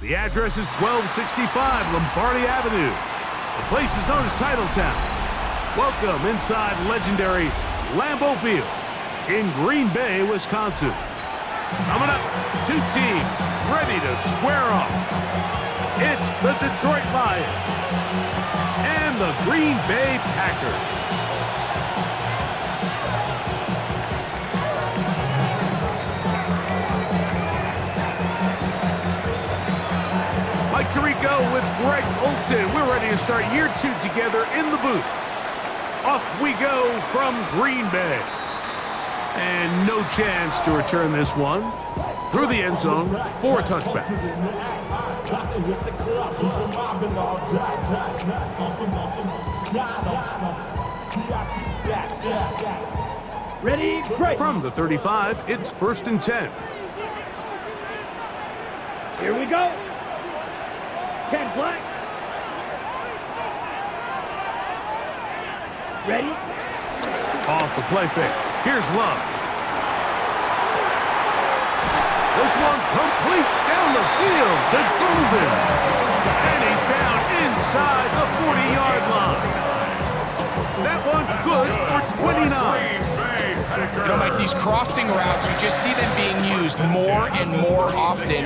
The address is 1265 Lombardi Avenue. The place is known as Titletown. Welcome inside legendary Lambeau Field in Green Bay, Wisconsin. Coming up, two teams ready to square off. It's the Detroit Lions and the Green Bay Packers. Mike Tirico with Greg Olson. We're ready to start year 2 together in the booth. Off we go from Green Bay. And no chance to return this one through the end zone for a touchback. Ready, break. From the 35, it's 1st and 10. Here we go. 10 black. Ready? Off the play fake. Here's Love. This one complete down the field to Golden. And he's down inside the 40-yard line. That one good for 29. You know, Mike, these crossing routes, you just see them being used more and more often.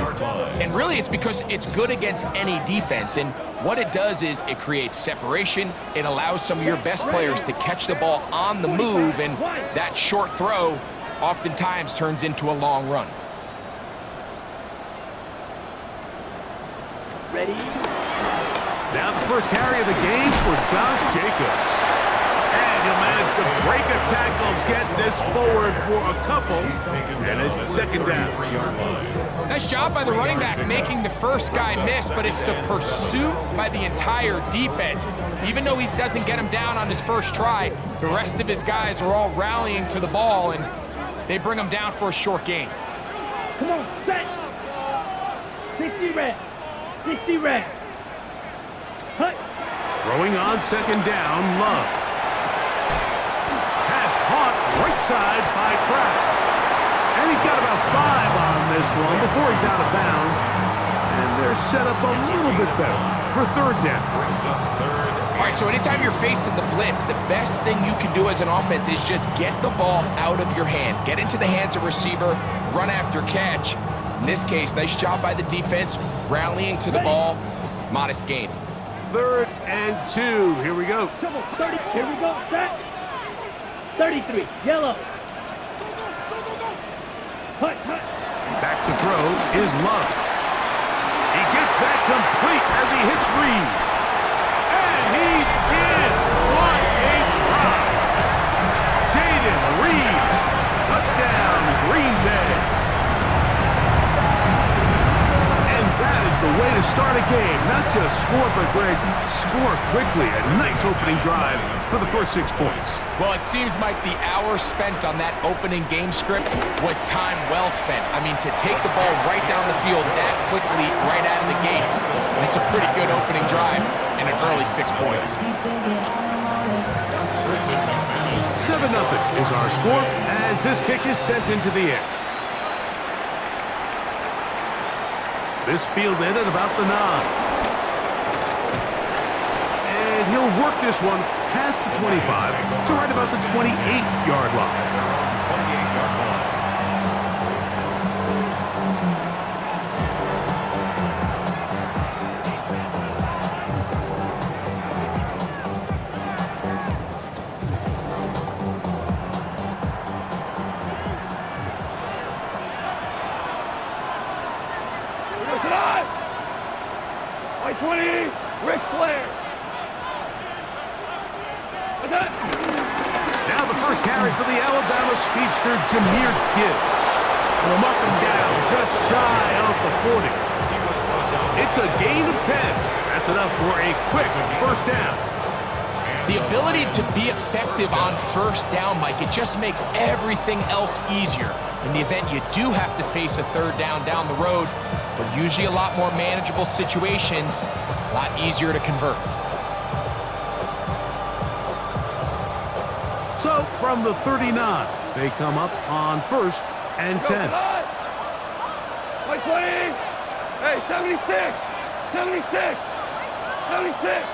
And really, it's because it's good against any defense. And what it does is it creates separation. It allows some of your best players to catch the ball on the move. And that short throw oftentimes turns into a long run. Ready? Now the first carry of the game for Josh Jacobs. And he'll manage to break a tackle, get this forward for a couple, and it's 2nd down. Nice job by the running back making the first guy miss, but it's the pursuit by the entire defense. Even though he doesn't get him down on his first try, the rest of his guys are all rallying to the ball, and they bring him down for a short gain. Come on, set. 60 red. 60 red. Hut. Throwing on 2nd down, Love. Pass caught right side by Kraft. And he's got about 5 on this one before he's out of bounds. And they're set up a little bit better for 3rd down. All right, so anytime you're facing the blitz, the best thing you can do as an offense is just get the ball out of your hand. Get into the hands of receiver, run after catch. In this case, nice job by the defense, rallying to the ball, modest gain. 3rd and 2, here we go. Come on, 30, here we go, set. 33, yellow. Hut, hut. Back to throw is Love. He gets that complete as he hits Reed. And he's in. What a try. Jaden Reed. Touchdown, Green Bay. And that is the way to start a game. Not just score, but Greg, score quickly. A nice opening drive for the first 6 points. Well, it seems like the hour spent on that opening game script was time well spent. I mean, to take the ball right down the field that quickly, right out of the gates, that's a pretty good opening drive and an early 6 points. 7-0 is our score as this kick is sent into the air. This fielded at about the 9. And he'll work this one past the 25 to right about the 28-yard line. White 20, Ric Flair. Now the first carry for the Alabama speedster, Jahmyr Gibbs. And they'll mark him down just shy of the 40. It's a gain of 10. That's enough for a quick 1st down. The ability to be effective on 1st down, Mike, it just makes everything else easier. In the event you do have to face a 3rd down the road, but usually a lot more manageable situations, a lot easier to convert. So from the 39, they come up on 1st and 10. White 20. Hey. 76! 76! 76!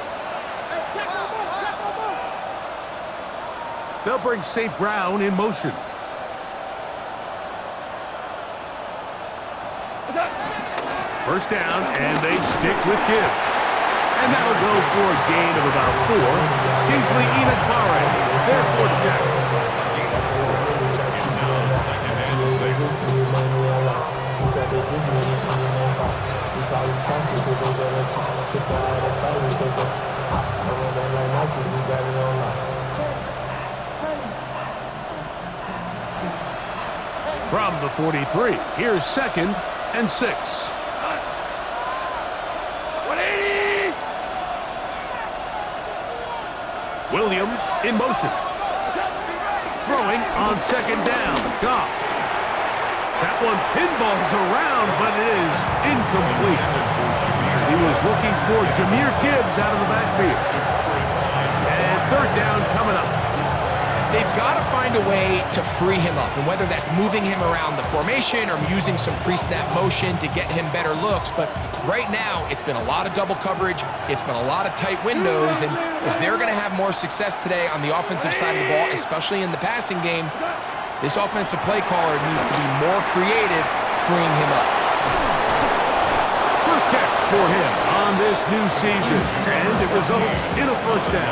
They'll bring St. Brown in motion. First down, and they stick with Gibbs. And that'll go for a gain of about 4. Kingsley Enakpare, there for the tackle. From the 43, here's 2nd and 6. 180! Williams in motion. Throwing on 2nd down. Goff. That one pinballs around, but it is incomplete. He was looking for Jahmyr Gibbs out of the backfield. And 3rd down coming up. They've got to find a way to free him up, and whether that's moving him around the formation or using some pre-snap motion to get him better looks, but right now it's been a lot of double coverage, it's been a lot of tight windows, and if they're going to have more success today on the offensive side of the ball, especially in the passing game, this offensive play caller needs to be more creative freeing him up. First catch for him on this new season, and it results in a 1st down.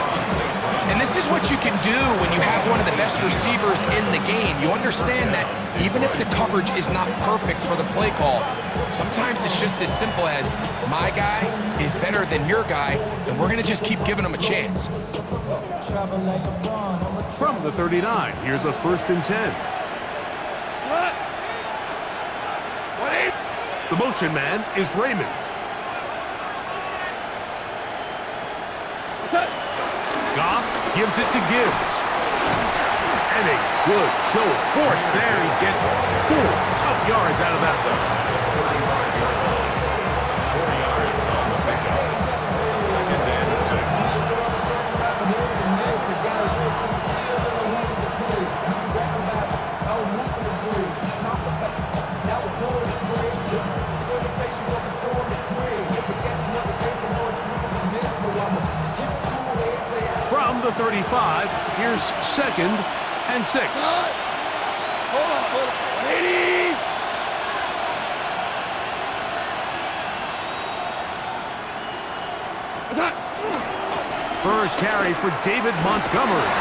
And this is what you can do when you have one of the best receivers in the game. You understand that even if the coverage is not perfect for the play call, sometimes it's just as simple as my guy is better than your guy, and we're going to just keep giving him a chance. From the 39, here's a 1st and 10. What? 180! The motion man is Raymond. What's up? Goff gives it to Gibbs. And a good show of force there. He gets 4 tough yards out of that one. 4 yards on the pickup. 2nd and 6. From the 35, here's 2nd and 6. Hold on. 180! What's up? First carry for David Montgomery.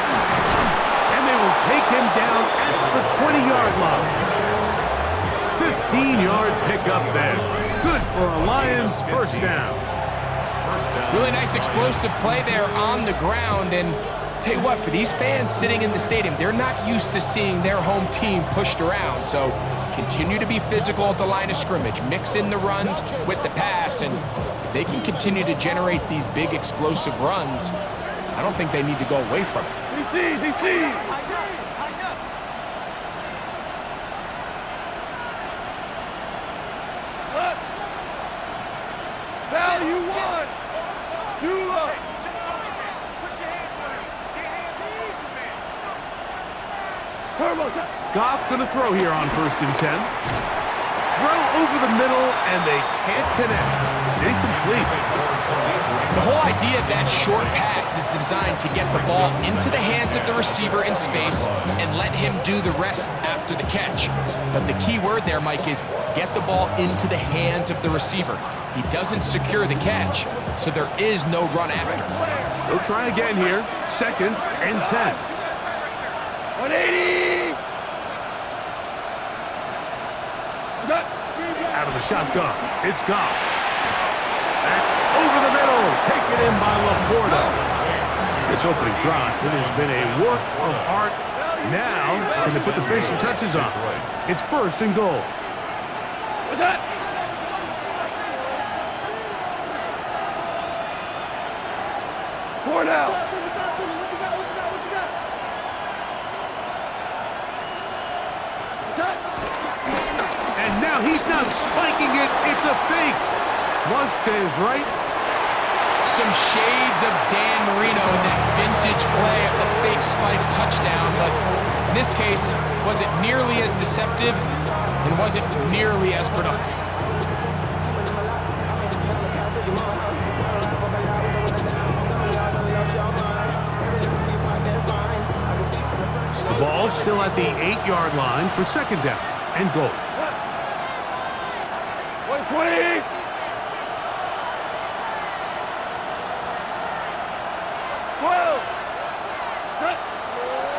And they will take him down at the 20-yard line. 15-yard pickup there. Good for a Lions 1st down. Really nice explosive play there on the ground, and tell you what, for these fans sitting in the stadium, they're not used to seeing their home team pushed around, so continue to be physical at the line of scrimmage, mix in the runs with the pass, and if they can continue to generate these big explosive runs, I don't think they need to go away from it. DC! What? Value 1! 2 up! Turbo! Goff going to throw here on 1st and 10. Throw over the middle, and they can't connect. It's incomplete. The whole idea of that short pass is designed to get the ball into the hands of the receiver in space and let him do the rest after the catch. But the key word there, Mike, is get the ball into the hands of the receiver. He doesn't secure the catch, so there is no run after. They'll try again here. 2nd and 10. 180! What's up? Out of the shotgun, it's Goff. That's over the middle, taken in by Laporta. This opening drive, it has been a work of art. Now, can they put the finishing touches on? It's 1st and goal. What's that? Cornell! And now he's not spiking it, it's a fake. Flush to his right. Some shades of Dan Marino in that vintage play of the fake spike touchdown, but in this case, was it nearly as deceptive and was it nearly as productive? The ball's still at the 8-yard line for second down and goal. 20.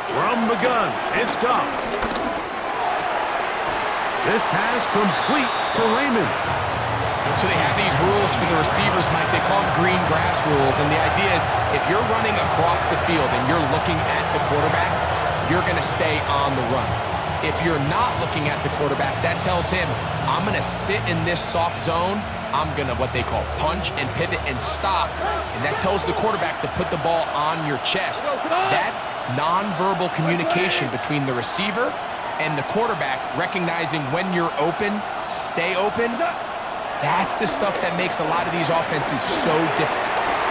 From the gun, it's Goff. This pass complete to Raymond. So they have these rules for the receivers, Mike. They call them green grass rules. And the idea is if you're running across the field and you're looking at the quarterback, you're going to stay on the run. If you're not looking at the quarterback, that tells him, I'm going to sit in this soft zone. I'm going to what they call punch and pivot and stop. And that tells the quarterback to put the ball on your chest. That nonverbal communication between the receiver and the quarterback, recognizing when you're open, stay open, that's the stuff that makes a lot of these offenses so different.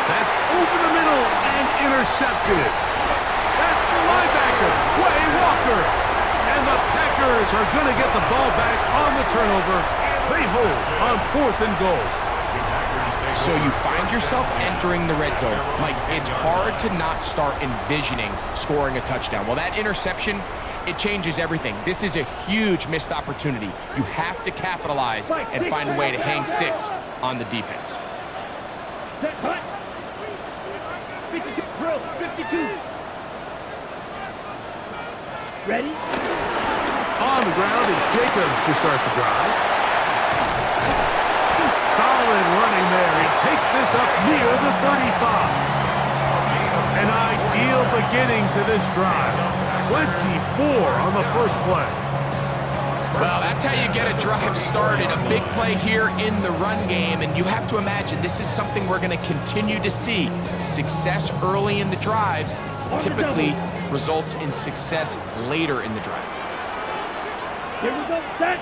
That's over the middle and intercepted. That's the linebacker, Quay Walker. And the Packers are going to get the ball back on the turnover. They hold on 4th and goal. So you find yourself entering the red zone. Mike, it's hard to not start envisioning scoring a touchdown. Well, that interception, it changes everything. This is a huge missed opportunity. You have to capitalize and find a way to hang 6 on the defense. 52, bro, 52. Ready? On the ground, it's Jacobs to start the drive. Solid running there. He takes this up near the 35. An ideal beginning to this drive. 24 on the first play. Well, that's how you get a drive started. A big play here in the run game, and you have to imagine this is something we're going to continue to see. Success early in the drive typically results in success later in the drive. Here we go, set.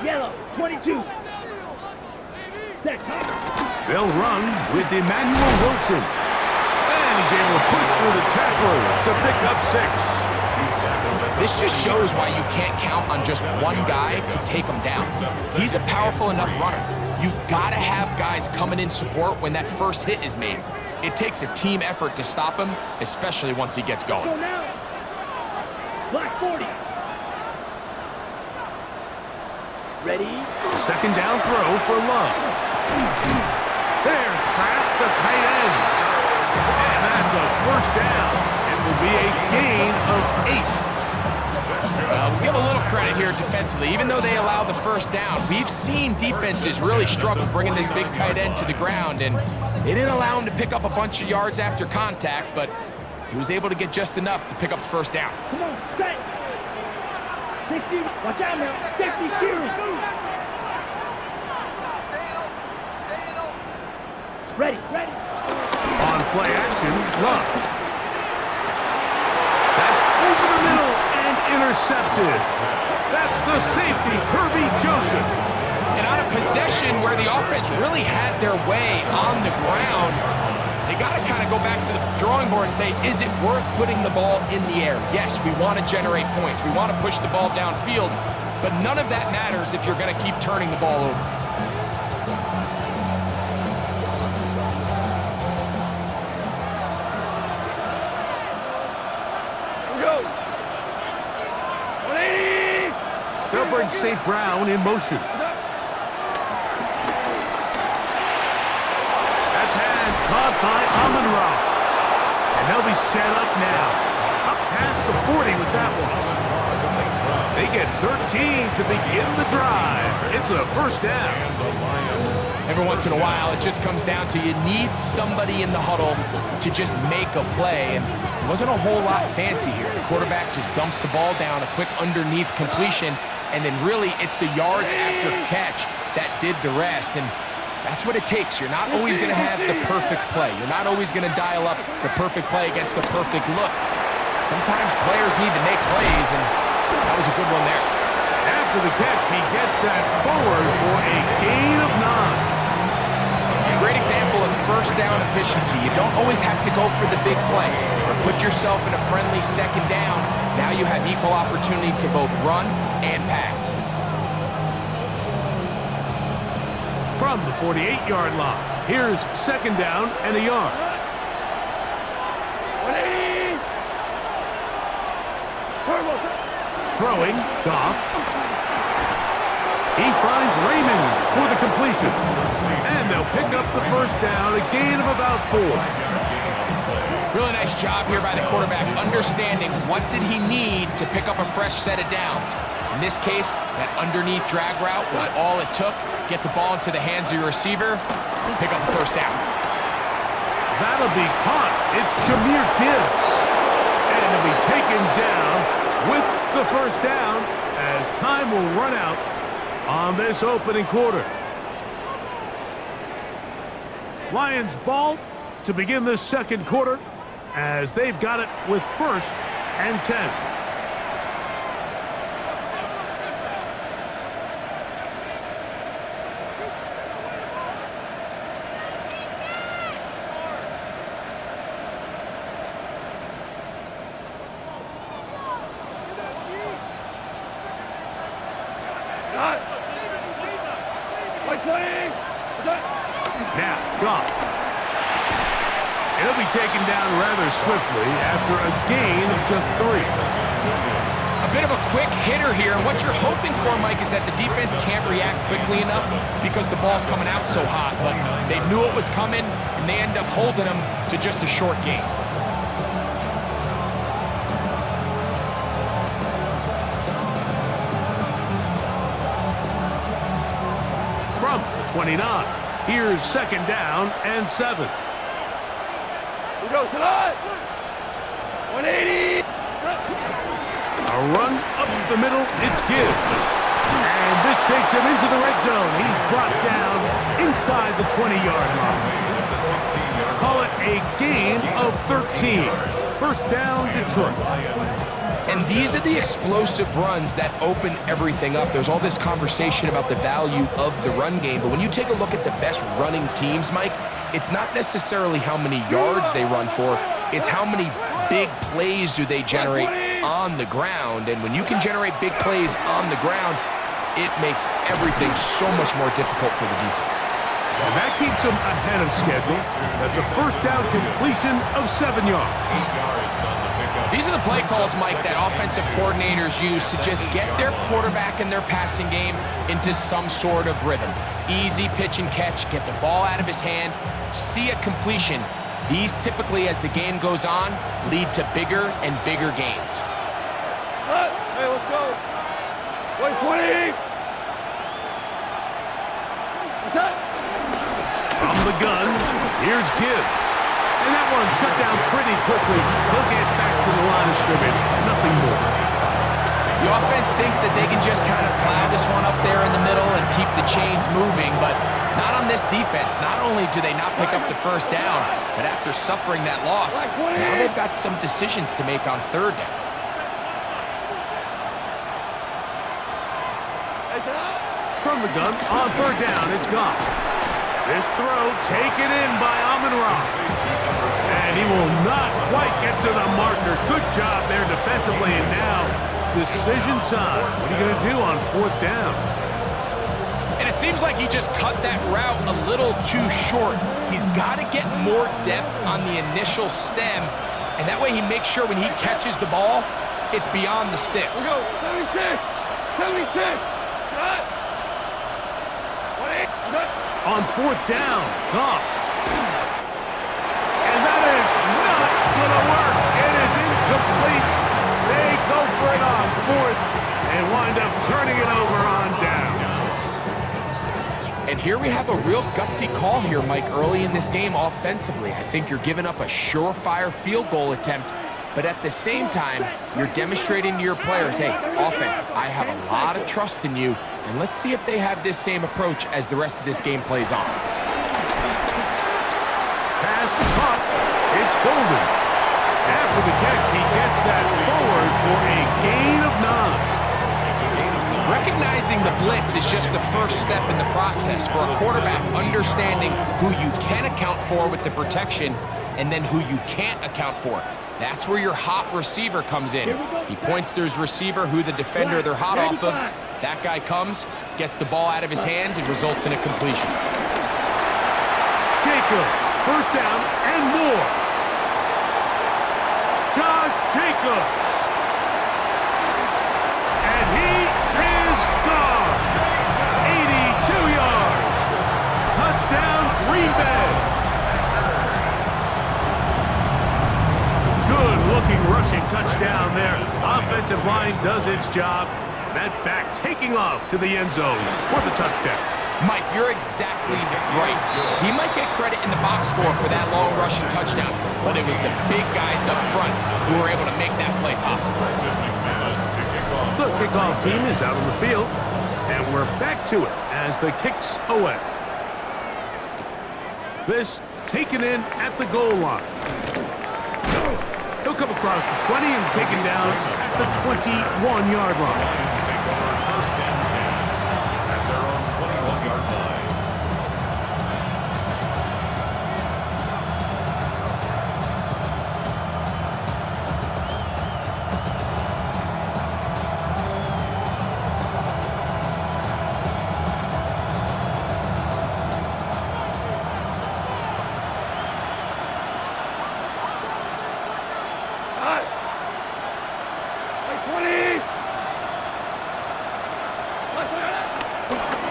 Yellow, 22. Set. They'll run with Emmanuel Wilson. And he's able to push through the tacklers to pick up 6. This just shows why you can't count on just one guy to take him down. He's a powerful enough runner. You gotta have guys coming in support when that first hit is made. It takes a team effort to stop him, especially once he gets going. Go now. Black 40. Ready? Second down throw for Love. There's Kraft, the tight end. And that's a first down. It will be a gain of 8. We'll give a little credit here defensively. Even though they allow the first down, we've seen defenses really struggle bringing this big tight end to the ground, and they didn't allow him to pick up a bunch of yards after contact, but he was able to get just enough to pick up the first down. Come on, set. 60. Watch out now. 62. Ready, ready. On play action, Love. That's over the middle and intercepted. That's the safety, Kirby Joseph. And on a possession where the offense really had their way on the ground, they got to kind of go back to the drawing board and say, is it worth putting the ball in the air? Yes, we want to generate points. We want to push the ball downfield, but none of that matters if you're going to keep turning the ball over. They'll bring St. Brown in motion. That pass caught by Amon-Ra. And they'll be set up now. Up past the 40 with that one. They get 13 to begin the drive. It's a first down. Every once in a while, it just comes down to you need somebody in the huddle to just make a play. And it wasn't a whole lot fancy here. The quarterback just dumps the ball down, a quick underneath completion, and then really it's the yards after catch that did the rest. And that's what it takes. You're not always going to have the perfect play. You're not always going to dial up the perfect play against the perfect look. Sometimes players need to make plays, and that was a good one there. After the catch, he gets that forward for a gain of 9. Great example of first down efficiency. You don't always have to go for the big play or put yourself in a friendly second down. Now you have equal opportunity to both run and pass. From From the 48-yard line, here's second down and a yard. 180. Turbo. Throwing, Goff. He finds Raymond for the completion. And they'll pick up the first down, a gain of about 4. Really nice job here by the quarterback, understanding what did he need to pick up a fresh set of downs. In this case, that underneath drag route was all it took. Get the ball into the hands of your receiver, pick up the first down. That'll be caught. It's Jahmyr Gibbs. And he'll be taken down with the first down as time will run out on this opening quarter. Lions ball to begin this second quarter as they've got it with first and 10. Now, Goff. He'll be taken down rather swiftly after a gain of just 3. A bit of a quick hitter here, and what you're hoping for, Mike, is that the defense can't react quickly enough because the ball's coming out so hot, but they knew it was coming, and they end up holding them to just a short gain. From the 29, here's second down and 7. We go tonight. 180. A run up the middle, it's Gibbs. And this takes him into the red zone. He's brought down inside the 20-yard line. Call it a gain of 13. First down, Detroit. And these are the explosive runs that open everything up. There's all this conversation about the value of the run game, but when you take a look at the best running teams, Mike, it's not necessarily how many yards they run for, it's how many big plays do they generate on the ground. And when you can generate big plays on the ground, it makes everything so much more difficult for the defense. And that keeps them ahead of schedule. That's a first down completion of 7 yards. These are the play calls, Mike, that offensive coordinators use to just get their quarterback and their passing game into some sort of rhythm. Easy pitch and catch, get the ball out of his hand, see a completion. These typically, as the game goes on, lead to bigger and bigger gains. Hey, let's go. 120. What's that? From the gun, here's Gibbs. And that one shut down pretty quickly. He'll get back to the line of scrimmage. Nothing more. The offense thinks that they can just kind of plow this one up there in the middle and keep the chains moving, but not on this defense. Not only do they not pick up the first down, but after suffering that loss, now they've got some decisions to make on third down. From the gun, on third down, it's Goff. This throw taken in by Amon-Ra. And he will not quite get to the marker. Good job there defensively, and now decision time. What are you going to do on fourth down? And it seems like he just cut that route a little too short. He's got to get more depth on the initial stem, and that way he makes sure when he catches the ball, it's beyond the sticks. We go. 76. 76. On fourth down, Goff. And that is not going to work. It is incomplete. They go for it on fourth and wind up turning it over on down. And here we have a real gutsy call here, Mike, early in this game offensively. I think you're giving up a surefire field goal attempt, but at the same time, you're demonstrating to your players, hey, offense, I have a lot of trust in you, and let's see if they have this same approach as the rest of this game plays on. Pass the caught. It's Golden. After the catch, he gets that forward for a gain of 9. Recognizing the blitz is just the first step in the process for a quarterback, understanding who you can account for with the protection and then who you can't account for. That's where your hot receiver comes in. He points to his receiver, who the defender they're hot off of. That guy comes, gets the ball out of his hand and results in a completion. Jacobs, first down and more. Josh Jacobs. And he is gone. 82 yards. Touchdown, Green Bay. Good-looking rushing touchdown there. Offensive line does its job. That back taking off to the end zone for the touchdown. Mike, you're exactly right. He might get credit in the box score for that long rushing touchdown, but it was the big guys up front who were able to make that play possible. The kickoff team is out on the field, and we're back to it as the kicks away. This taken in at the goal line. He'll come across the 20 and taken down at the 21-yard line. First and 10 at their own 21-yard line.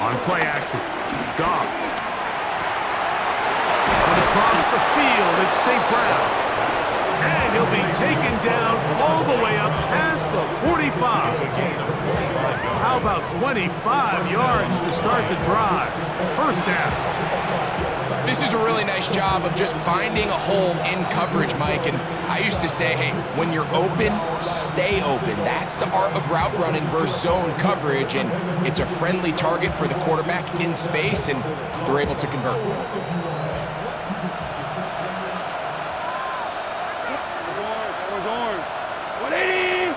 On play action, Goff. And across the field, it's St. Brown. And he'll be taken down all the way up past the 45. How about 25 yards to start the drive? First down. This is a really nice job of just finding a hole in coverage, Mike. And I used to say, hey, when you're open, stay open. That's the art of route running versus zone coverage. And it's a friendly target for the quarterback in space, and they're able to convert. Orange. 180.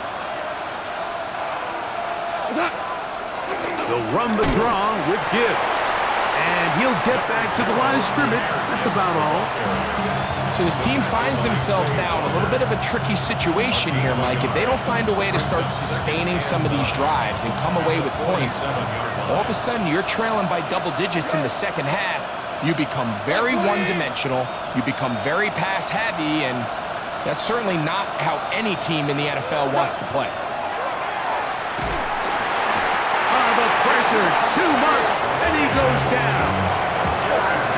They'll run the draw with Gibbs. And he'll get back to the line of scrimmage. That's about all. So this team finds themselves now in a little bit of a tricky situation here, Mike. If they don't find a way to start sustaining some of these drives and come away with points, all of a sudden you're trailing by double digits in the second half. You become very one-dimensional. You become very pass-heavy, and that's certainly not how any team in the NFL wants to play. The pressure, too much, and he goes down.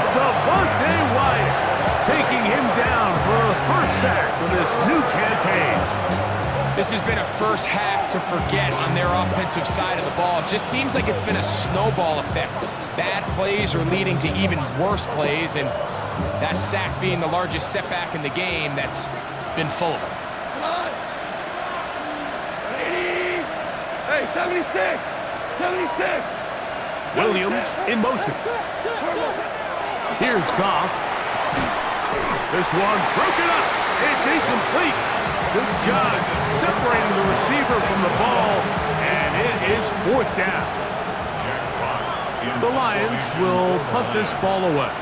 Devontae Wyatt taking him down for a first sack for this new campaign. This has been a first half to forget on their offensive side of the ball. It just seems like it's been a snowball effect. Bad plays are leading to even worse plays, and that sack being the largest setback in the game that's been full of them. Hey, 76. 76. Williams in motion. Here's Goff. This one broken up. It's incomplete. Good job separating the receiver from the ball, and it is fourth down. The Lions will punt this ball away.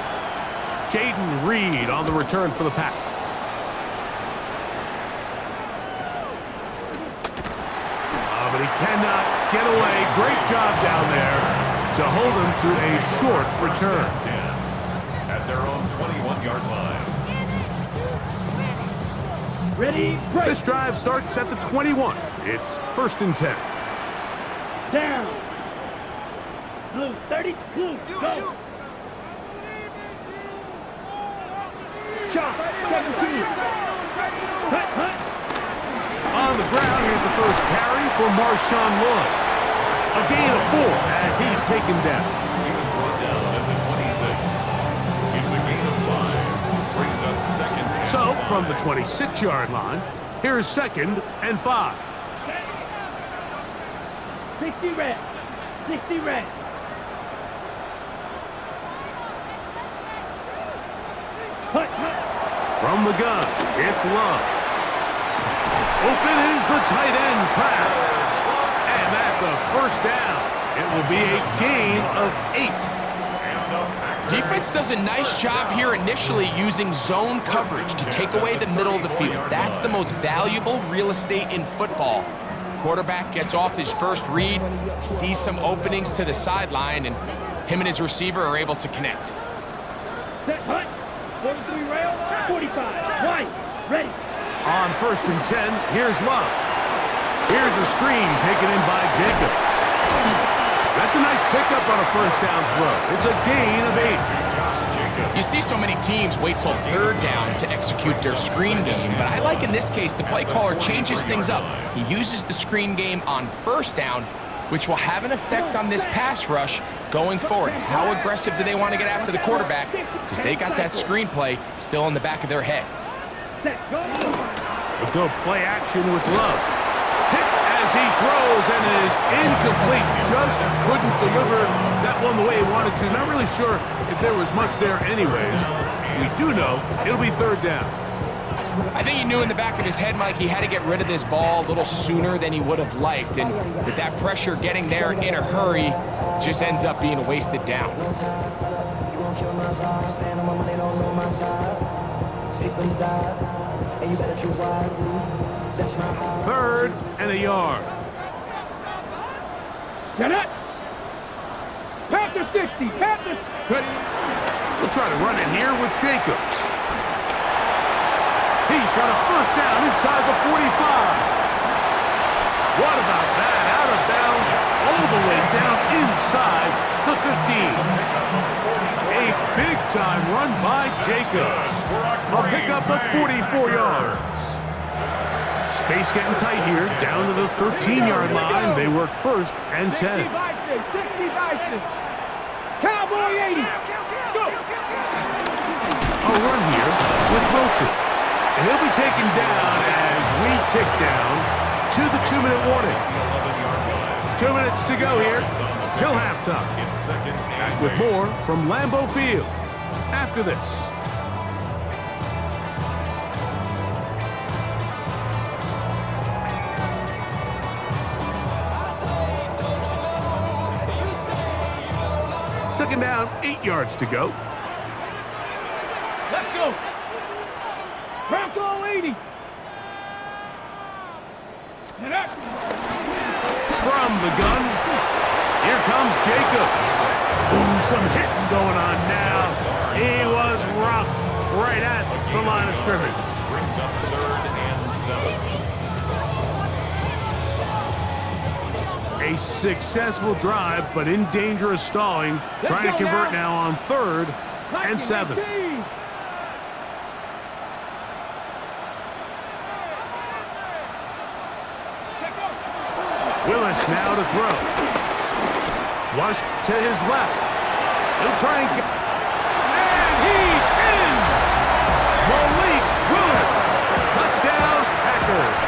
Jaden Reed on the return for the Pack. But he cannot get away. Great job down there to hold him to a short return. At their own 21-yard line. Ready, break. This drive starts at the 21. It's first and 10. Down. Blue, 30, blue, go. Shot, 17. Hut. On the ground, here's the first carry for Marshawn Lloyd. A gain of 4 as he's taken down. He was brought down at the 26. It's a gain of 5. Brings up second and So, 5. from the 26-yard line, here's second and 5. 60 red. 60 red. Hut. From the gun, it's Love. Open is the tight end, Kraft. And that's a first down. It will be a gain of 8. Defense does a nice job here initially using zone coverage to take away the middle of the field. That's the most valuable real estate in football. quarterback gets off his first read, sees some openings to the sideline, and him and his receiver are able to connect. Set, hut. 43 rail, 45. Right. Ready. On 1st and 10, here's Love. Here's a screen taken in by Jacobs. That's a nice pickup on a 1st down throw. It's a gain of 8. You see so many teams wait till 3rd down to execute their screen game, but I like in this case the play caller changes things up. He uses the screen game on 1st down, which will have an effect on this pass rush going forward. How aggressive do they want to get after the quarterback? Because they got that screen play still in the back of their head. We'll go play action with Love. Hit as he throws and is incomplete. Just couldn't deliver that one the way he wanted to. Not really sure if there was much there anyways. We do know it'll be 3rd down. I think he knew in the back of his head, Mike, he had to get rid of this ball a little sooner than he would have liked. And with that pressure getting there in a hurry, just ends up being a wasted down. 3rd and a yard. Get it. Panther 60. Panther. Ready. We'll try to run it here with Jacobs. He's got a 1st down inside the 45. What about that? Out of bounds all the way down inside the 15. A big-time run by Jacobs. A pickup of 44 yards. Space getting tight here, down to the 13-yard line. They work 1st and 10. 60 Bison. Cowboy 80. Let's go. A run here with Wilson. And he'll be taken down as we tick down to the 2-minute warning. 2 minutes to go here till halftime. Back with more from Lambeau Field after this. Second down, 8 yards to go. Let's go. Bronco 80. Get up. From the gun, here comes Jacobs. Ooh, some hitting going on now. He was rocked right at the line of scrimmage. Brings up 3rd and 7. A successful drive, but in danger of stalling. Trying to convert now on 3rd and 7. Willis now to throw. Flushed to his left. He'll try and get... And he's in! Malik Willis. Touchdown, Packers.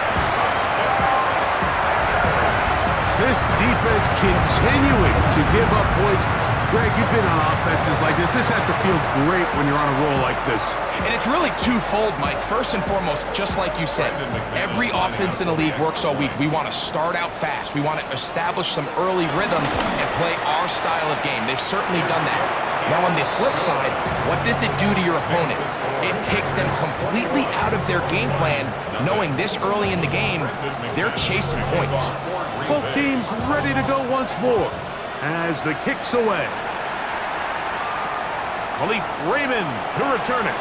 This defense continuing to give up points. Greg, you've been on offenses like this. This has to feel great when you're on a roll like this. And it's really twofold, Mike. First and foremost, just like you said, every offense in the league works all week. We want to start out fast. We want to establish some early rhythm and play our style of game. They've certainly done that. Now on the flip side, what does it do to your opponent? It takes them completely out of their game plan, knowing this early in the game, they're chasing points. Both teams ready to go once more as the kick's away. Khalif Raymond to return it.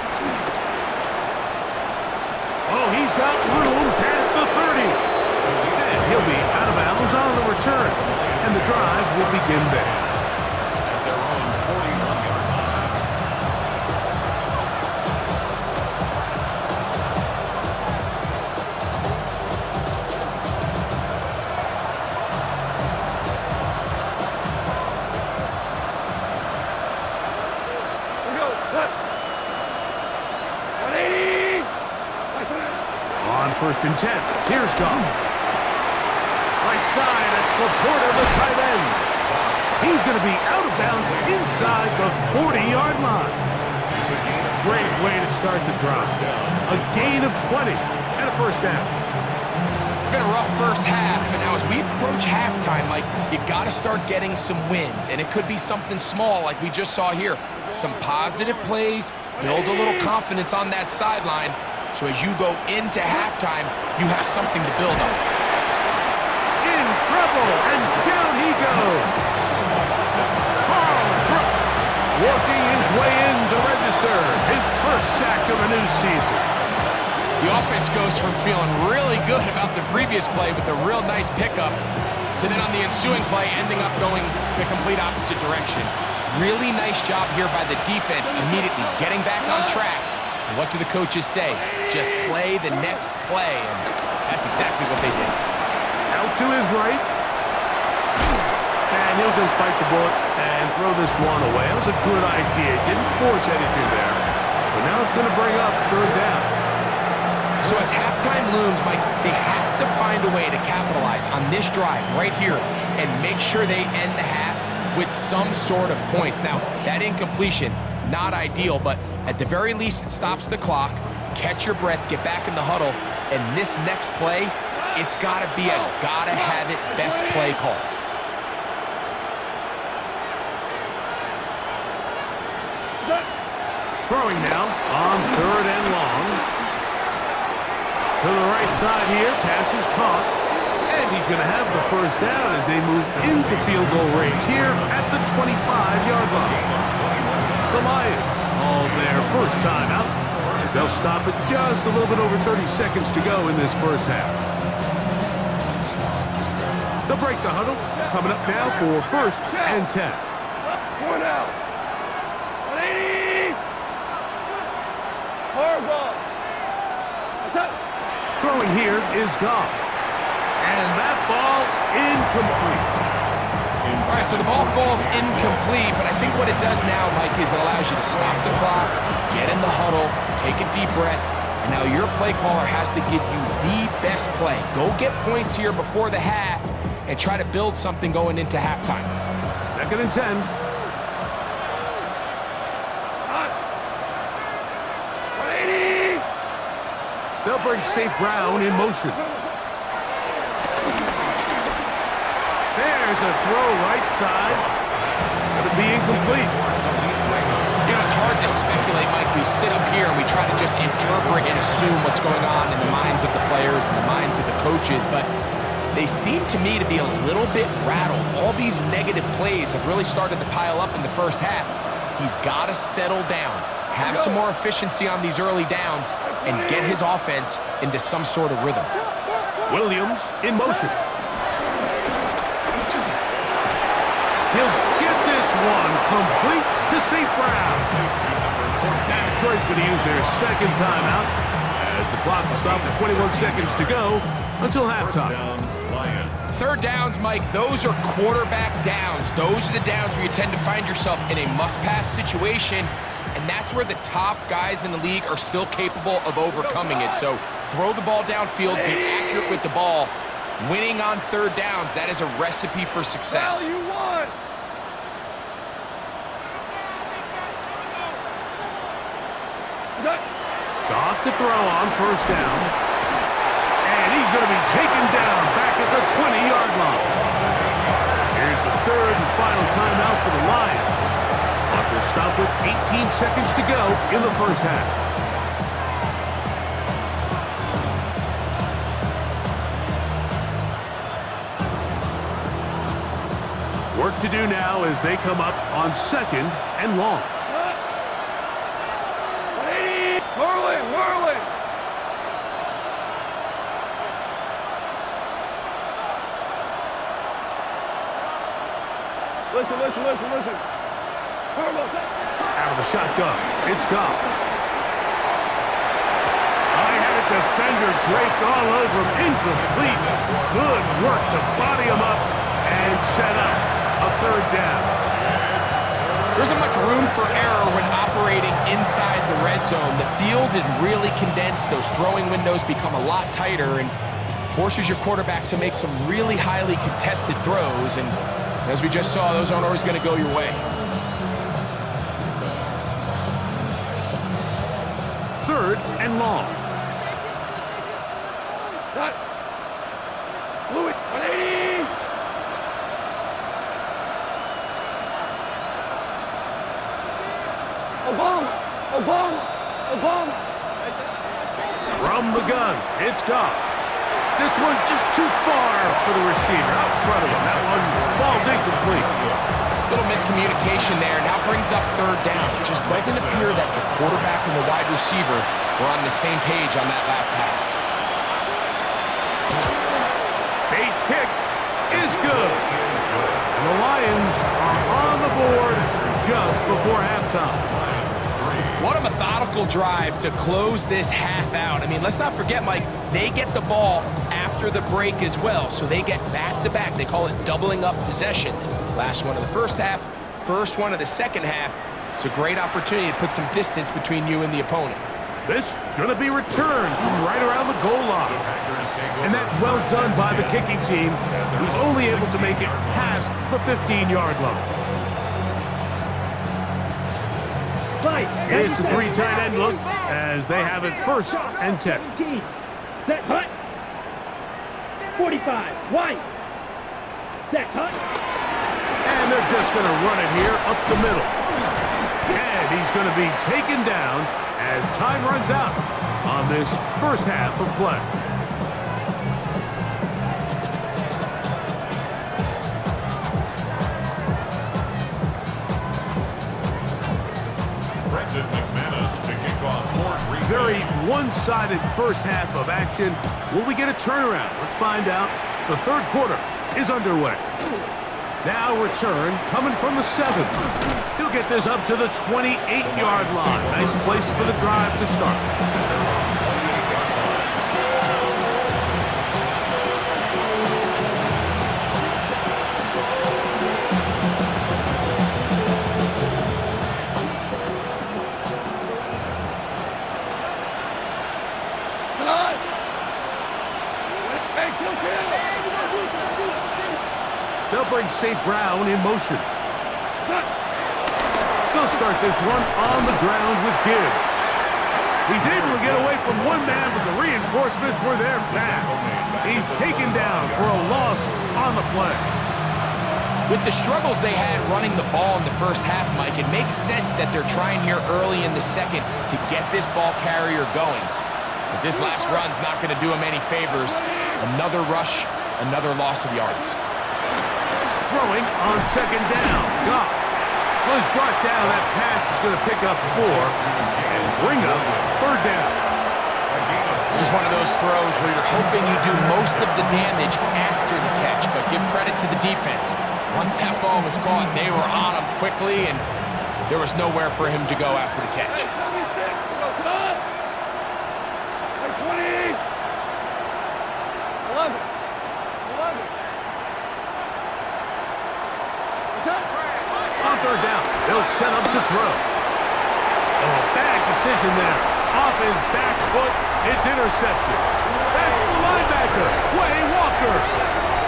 Oh, he's got room past the 30. And he'll be out of bounds on the return. And the drive will begin there. At their own 41-yard line. On 1st and 10, here's Goff. Right side, it's Laporta, the tight end. He's going to be out of bounds inside the 40-yard line. Great way to start the drive. A gain of 20 and a 1st down. It's been a rough first half, but now as we approach halftime, Mike, you got to start getting some wins, and it could be something small like we just saw here. Some positive plays, build a little confidence on that sideline, so as you go into halftime, you have something to build on. working his way in to register his first sack of the new season. The offense goes from feeling really good about the previous play with a real nice pickup to then on the ensuing play ending up going the complete opposite direction. Really nice job here by the defense immediately getting back on track. And what do the coaches say? Just play the next play, and that's exactly what they did. Out to his right. And he'll just bite the bullet and throw this one away. That was a good idea. Didn't force anything there. But now it's going to bring up third down. So as halftime looms, Mike, they have to find a way to capitalize on this drive right here and make sure they end the half with some sort of points. Now, that incompletion, not ideal, but at the very least, it stops the clock. Catch your breath, get back in the huddle, and this next play, it's got to be a gotta-have-it best play call. Throwing now on third and long. To the right side here, pass is caught. And he's going to have the first down as they move into field goal range here at the 25-yard line. The Lions all their first time out as they'll stop at just a little bit over 30 seconds to go in this first half. They'll break the huddle, coming up now for first and 10. One out. 180. Hard ball. What's up? Throwing here is Goff. And that ball incomplete. All right, so the ball falls incomplete, but I think what it does now, Mike, is it allows you to stop the clock, get in the huddle, take a deep breath, and now your play caller has to give you the best play. Go get points here before the half and try to build something going into halftime. Second and 10. 180. They'll bring St. Brown in motion. There's a throw right side. Going to be incomplete. You know, it's hard to speculate, Mike. We sit up here and we try to just interpret and assume what's going on in the minds of the players and the minds of the coaches, but they seem to me to be a little bit rattled. All these negative plays have really started to pile up in the first half. He's got to settle down, have some more efficiency on these early downs, and get his offense into some sort of rhythm. Williams in motion. He'll get this one complete to St. Brown. Detroit's going to use their second timeout as the clock will stop at 21 seconds to go until halftime. Third downs, Mike, those are quarterback downs. Those are the downs where you tend to find yourself in a must-pass situation, and that's where the top guys in the league are still capable of overcoming it. So throw the ball downfield, be accurate with the ball. Winning on third downs, that is a recipe for success. Well, you won. Goff to throw on first down. And he's going to be taken down back at the 20-yard line. Here's the third and final timeout for the Lions. Clock will stop with 18 seconds to go in the first half. Work to do now as they come up on second and long. 180. Whirling. Listen. Out of the shotgun, it's Goff. I had a defender draped all over him, incomplete. Good work to body him up and set up a third down. There isn't much room for error when operating inside the red zone. The field is really condensed. Those throwing windows become a lot tighter and forces your quarterback to make some really highly contested throws. And as we just saw, those aren't always going to go your way. Third and long. Louis, 180. Obama. From the gun, it's Goff. This one just too far for the receiver out in front of him. That one falls incomplete. Little miscommunication there. Now brings up third down. It just doesn't appear that the quarterback and the wide receiver were on the same page on that last pass. Bates' kick is good. And the Lions are on the board just before halftime. What a methodical drive to close this half out. I mean, let's not forget, Mike, they get the ball after the break as well, so they get back-to-back. They call it doubling up possessions. Last one of the first half, first one of the second half. It's a great opportunity to put some distance between you and the opponent. This going to be returned from right around the goal line. And that's well done by the kicking team, who's only able to make it past the 15-yard line. It's a three tight end look as they have it first and 10. Set hut. 45. White. Set hut. And they're just going to run it here up the middle. And he's going to be taken down as time runs out on this first half of play. Very one-sided first half of action. Will we get a turnaround? Let's find out. The third quarter is underway. Now return coming from the 7. He'll get this up to the 28-yard line. Nice place for the drive to start. They'll bring St. Brown in motion. They'll start this one on the ground with Gibbs. He's able to get away from one man, but the reinforcements were there fast. He's taken down for a loss on the play. With the struggles they had running the ball in the first half, Mike, it makes sense that they're trying here early in the second to get this ball carrier going. But this last run's not going to do him any favors. Another rush, another loss of yards. Throwing on second down. Goff was brought down. That pass is going to pick up 4 and bring up third down. This is one of those throws where you're hoping you do most of the damage after the catch, but give credit to the defense. Once that ball was caught, they were on him quickly, and there was nowhere for him to go after the catch. On third down, they'll set up to throw. Oh, bad decision there. Off his back foot, it's intercepted. That's the linebacker, Wayne Walker.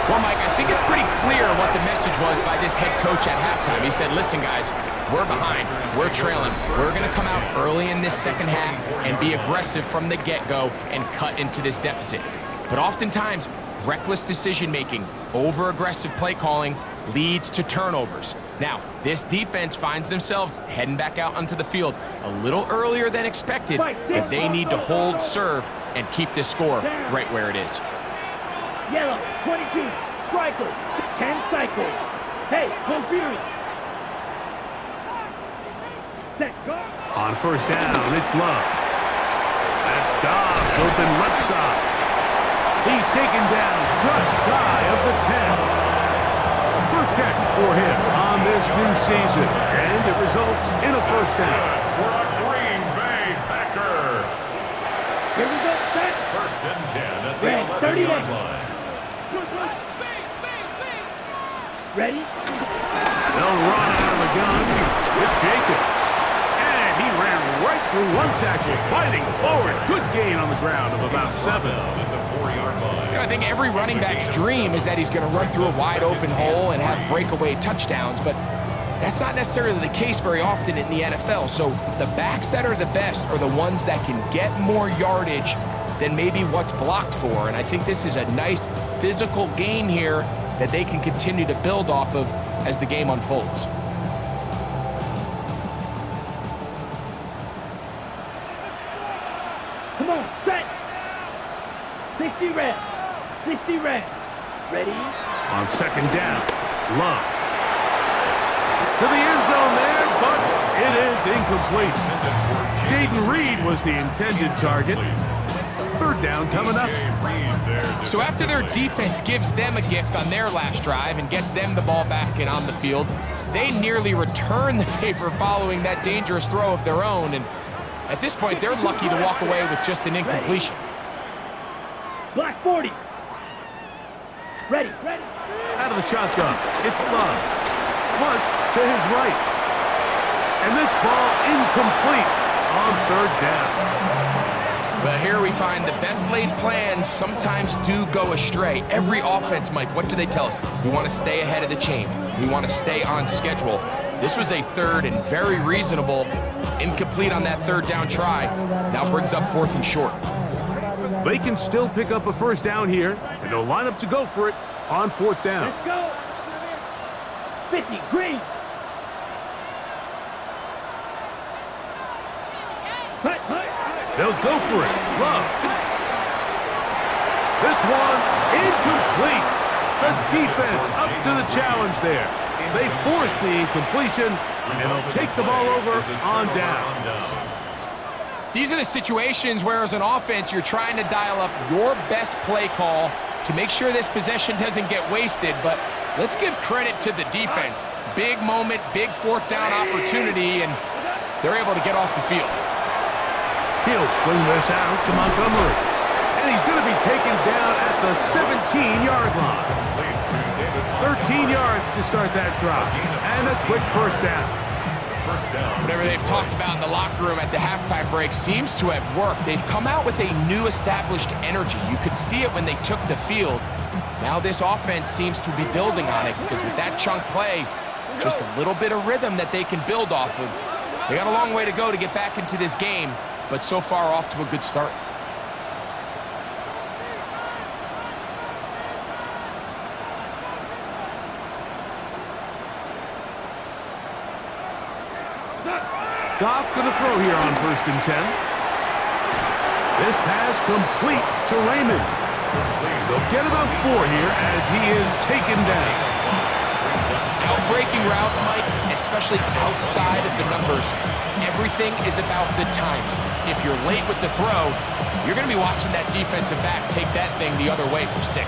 Well, Mike, I think it's pretty clear what the message was by this head coach at halftime. He said, listen, guys, we're behind. We're trailing. We're going to come out early in this second half and be aggressive from the get-go and cut into this deficit. But oftentimes, reckless decision-making, over-aggressive play calling leads to turnovers. Now, this defense finds themselves heading back out onto the field a little earlier than expected, but they need to hold serve and keep this score right where it is. Yellow, 22, striker, 10 cycles. Hey, Confury. Set, go. On first down, it's Love. That's Dobbs, open left side. He's taken down just shy of the 10. First catch for him on this new season, and it results in a first down. For a Green Bay Packer. Here we go, set. First and 10 at the Red, 11-yard 38. line. Ready? They'll run out of the gun with Jacobs. And he ran right through one tackle, fighting forward. Good gain on the ground of about 7. At the 4-yard line. I think every running back's dream is that he's going to run through a wide open hole and have breakaway touchdowns, but that's not necessarily the case very often in the NFL. So the backs that are the best are the ones that can get more yardage than maybe what's blocked for. And I think this is a nice physical gain here that they can continue to build off of as the game unfolds. Come on, set. 60 reps. 60 reps. Ready? On second down, Love. to the end zone there, but it is incomplete. Jaden Reed was the intended target. Third down coming up. So after their defense gives them a gift on their last drive and gets them the ball back and on the field, they nearly return the favor following that dangerous throw of their own. And at this point, they're lucky to walk away with just an incompletion. Black 40. Ready, ready. Out of the shotgun, it's Love. Flush to his right. And this ball incomplete on third down. But here we find the best laid plans sometimes do go astray. Every offense, Mike, what do they tell us? We want to stay ahead of the chains. We want to stay on schedule. This was a third and very reasonable. Incomplete on that third down try. Now brings up fourth and short. They can still pick up a first down here, and they'll line up to go for it on fourth down. Let's go. 50, green. Hut, hut. They'll go for it. Love. This one incomplete. The defense up to the challenge there. They force the incompletion, and they'll take the ball over on down. These are the situations where as an offense you're trying to dial up your best play call to make sure this possession doesn't get wasted, but let's give credit to the defense. Big moment, big fourth down opportunity, and they're able to get off the field. He'll swing this out to Montgomery, and he's going to be taken down at the 17-yard line. 13 yards to start that drive, and a quick first down. Whatever they've talked about in the locker room at the halftime break seems to have worked. They've come out with a new established energy. You could see it when they took the field. Now this offense seems to be building on it because with that chunk play, just a little bit of rhythm that they can build off of. They got a long way to go to get back into this game, but so far off to a good start. Goff going to throw here on 1st and 10. This pass complete to Raymond. They'll get about 4 here as he is taken down. Out-breaking routes, Mike, especially outside of the numbers, everything is about the timing. If you're late with the throw, you're going to be watching that defensive back take that thing the other way for 6.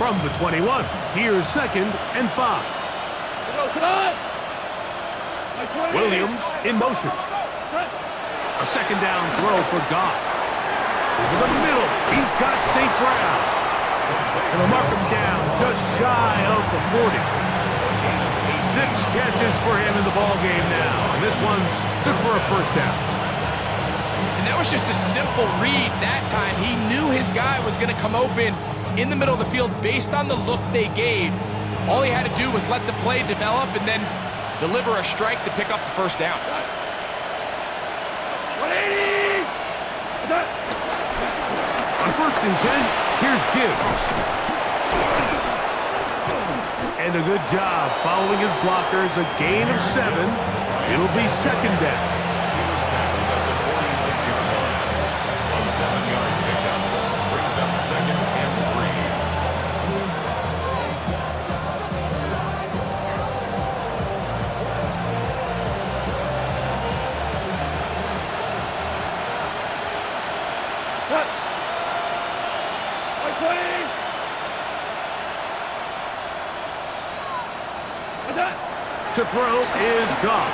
From the 21, here's 2nd and 5. Come on. Williams in motion. A 2nd down throw for Goff. Over the middle, he's got St. Brown. And they'll mark him down just shy of the 40. 6 catches for him in the ballgame now. And this one's good for a first down. And that was just a simple read that time. He knew his guy was going to come open in the middle of the field based on the look they gave. All he had to do was let the play develop and then deliver a strike to pick up the first down. 180! On 1st and 10, here's Gibbs. And a good job following his blockers, a gain of 7. It'll be 2nd down. He was tackled at the 46-yard line. A 7-yard pickup brings up 2nd and 3. To throw is Goff.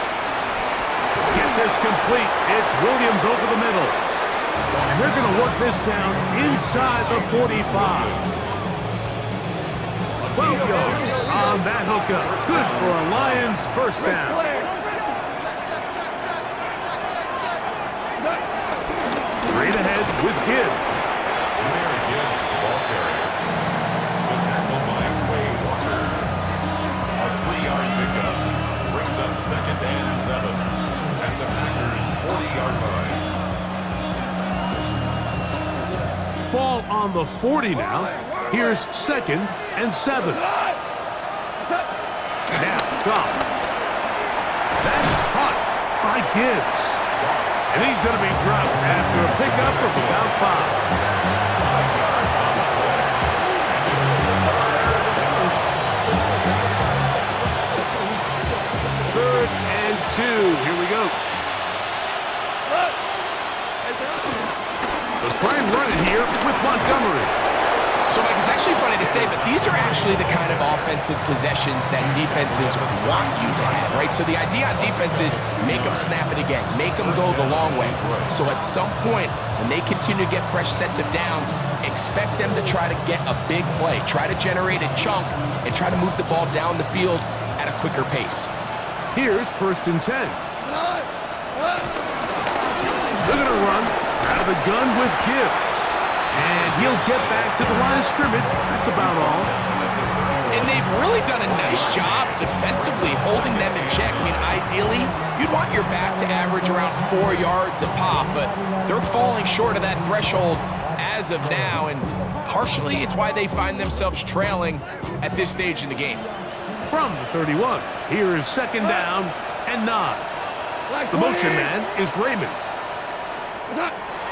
Get this complete. It's Williams over the middle. And they're going to work this down inside the 45. 12 yards on that hookup. Good for a Lions first down. Straight ahead with Gibbs. Jameer Gibbs, the ball carrier. The tackle by Quay Walker. A 3-yard pickup brings up 2nd and 7 at the Packers' 40-yard line. Ball on the 40 now. Here's 2nd and 7. Now, Goff. That's caught by Gibbs. And he's going to be dropped after a pickup of about 5. Here we go. They'll try and run it here with Montgomery. So, Mike, it's actually funny to say, but these are actually the kind of offensive possessions that defenses want you to have, right? So the idea on defense is make them snap it again, make them go the long way. So at some point, when they continue to get fresh sets of downs, expect them to try to get a big play, try to generate a chunk, and try to move the ball down the field at a quicker pace. Here's 1st and 10. They're going to run out of the gun with Gibbs. And he'll get back to the line of scrimmage. That's about all. And they've really done a nice job defensively holding them in check. I mean, ideally, you'd want your back to average around 4 yards a pop, but they're falling short of that threshold as of now, and partially it's why they find themselves trailing at this stage in the game. From the 31, here is 2nd down and 9. The motion man is Raymond.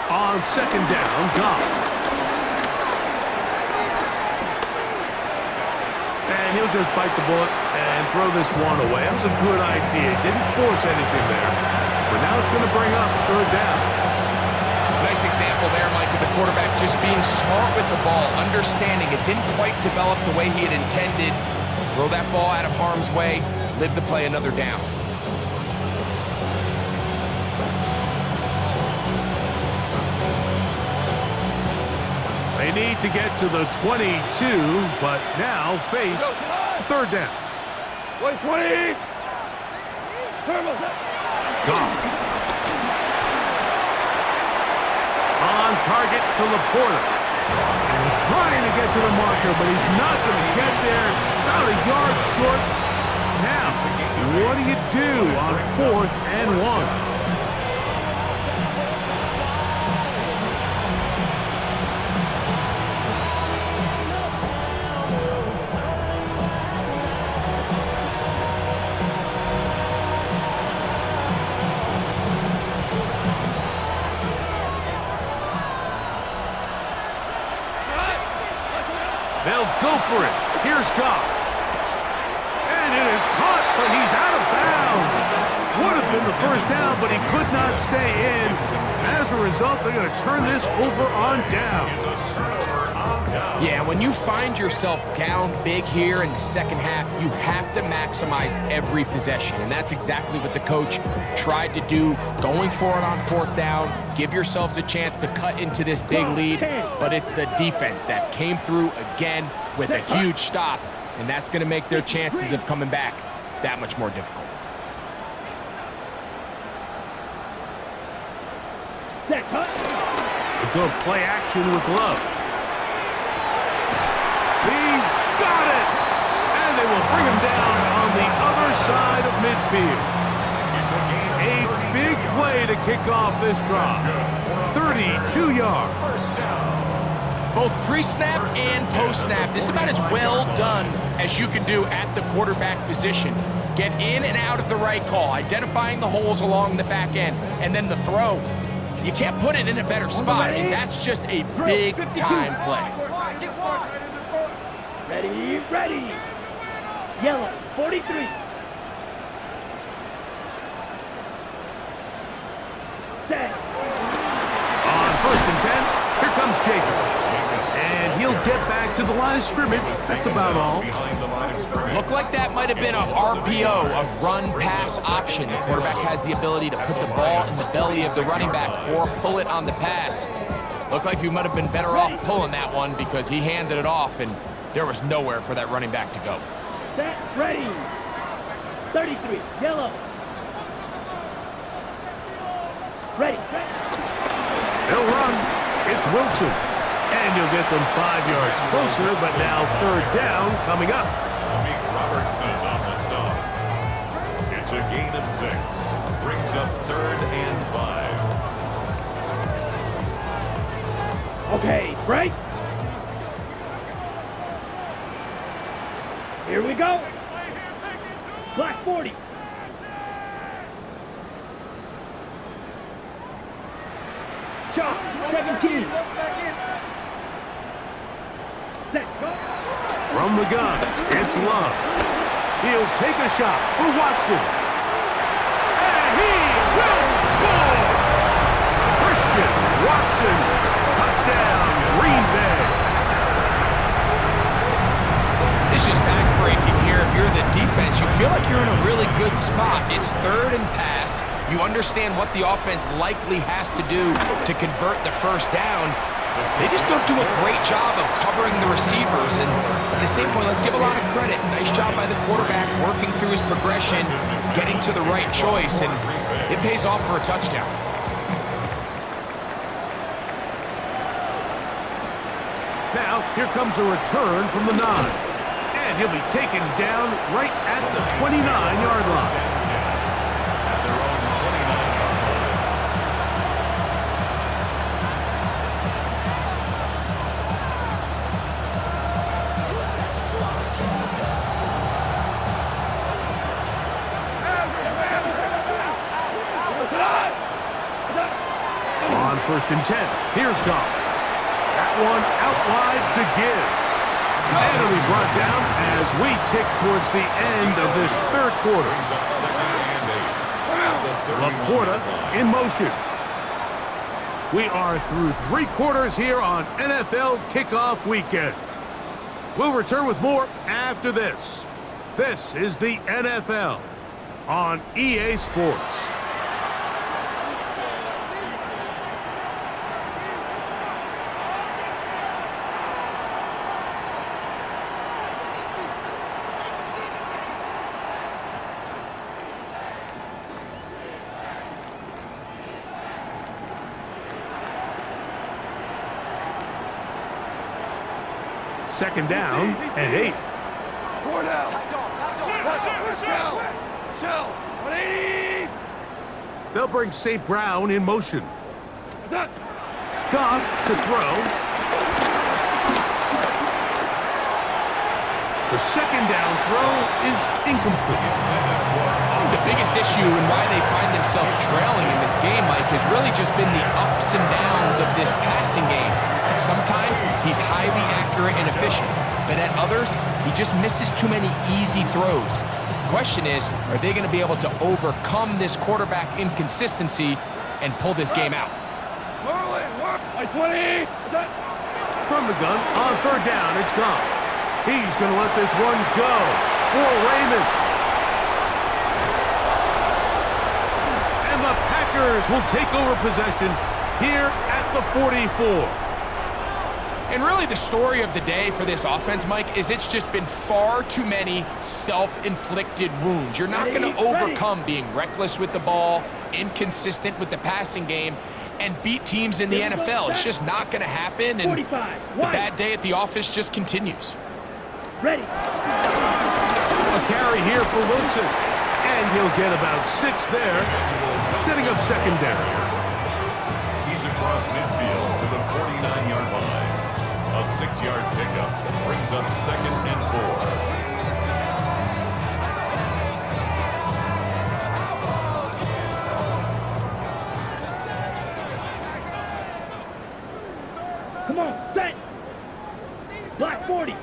On 2nd down, Goff. And he'll just bite the bullet and throw this one away. That was a good idea. Didn't force anything there. But now it's going to bring up 3rd down. Nice example there, Mike, of the quarterback just being smart with the ball, understanding it didn't quite develop the way he had intended. Throw that ball out of harm's way, live to play another down. They need to get to the 22, but now face 3rd down. 20. Goff. On target to Laporta. He's trying to get to the marker, but he's not going to get there. About a yard short. Now, what do you do on 4th and 1? They'll go for it. Here's Goff. And it is caught, but he's out of bounds. Would have been the 1st down, but he could not stay in. As a result, they're going to turn this over on downs. Yeah, when you find yourself down big here in the 2nd half, you have to maximize every possession. And that's exactly what the coach tried to do, going for it on 4th down. Give yourselves a chance to cut into this big lead. But it's the defense that came through again with a huge stop. And that's going to make their chances of coming back that much more difficult. A good play action with Love. He's got it! And they will bring him down on the other side of midfield. A big play to kick off this drive. 32 yards. Both pre-snap and post-snap. This is about as well done as you can do at the quarterback position. Get in and out of the right call, identifying the holes along the back end, and then the throw. You can't put it in a better spot. I mean, that's just a big-time play. Ready. Yellow, 43. Set. On 1st and 10, here comes Jacobs. And he'll get back to the line of scrimmage. That's about all. Looked like that might have been a RPO, a run-pass option. The quarterback has the ability to put the ball in the belly of the running back or pull it on the pass. Looked like you might have been better off pulling that one because he handed it off, and there was nowhere for that running back to go. Set, ready. 33, yellow. Ready. They'll run. It's Wilson. And you'll get them 5 yards closer, but now 3rd down coming up. Robertson on the stop. It's a gain of 6. Brings up 3rd and 5. Okay, break. Here we go. Black 40. Shot, 17. Set, go. From the gun, it's Love. He'll take a shot for Watson. defense, you feel like you're in a really good spot. It's third and pass. You understand what the offense likely has to do to convert the first down. They just don't do a great job of covering the receivers. And at the same point, let's give a lot of credit. Nice job by the quarterback working through his progression, getting to the right choice, and it pays off for a touchdown. Now, here comes a return from the 9. And he'll be taken down right at the 29-yard line. At their own 29-yard line. On 1st and 10, here's Goff. That one out wide to Gibbs. And it'll be brought down as we tick towards the end of this third quarter. Brings up second and 8. At the 31-yard line. In motion. We are through 3 quarters here on NFL Kickoff Weekend. We'll return with more after this. This is the NFL on EA Sports. Second down and 8. Four down. Shell. 180. They'll bring St. Brown in motion. Done. Goff to throw. The second down throw is incomplete. I think the biggest issue and why they find themselves trailing in this game, Mike, has really just been the ups and downs of this passing game. At sometimes, he's highly accurate and efficient, but at others, he just misses too many easy throws. The question is, are they going to be able to overcome this quarterback inconsistency and pull this game out? Like 20. Done. From the gun, on third down, it's Goff. He's going to let this one go for Raymond. And the Packers will take over possession here at the 44. And really the story of the day for this offense, Mike, is it's just been far too many self-inflicted wounds. You're not going to overcome being reckless with the ball, inconsistent with the passing game, and beat teams in the NFL. It's just not going to happen, and the bad day at the office just continues. Ready. A carry here for Wilson, and he'll get about 6 there, setting up second down. He's across midfield to the 49-yard line. A 6-yard pickup brings up second and 4. Come on, set. Black 40.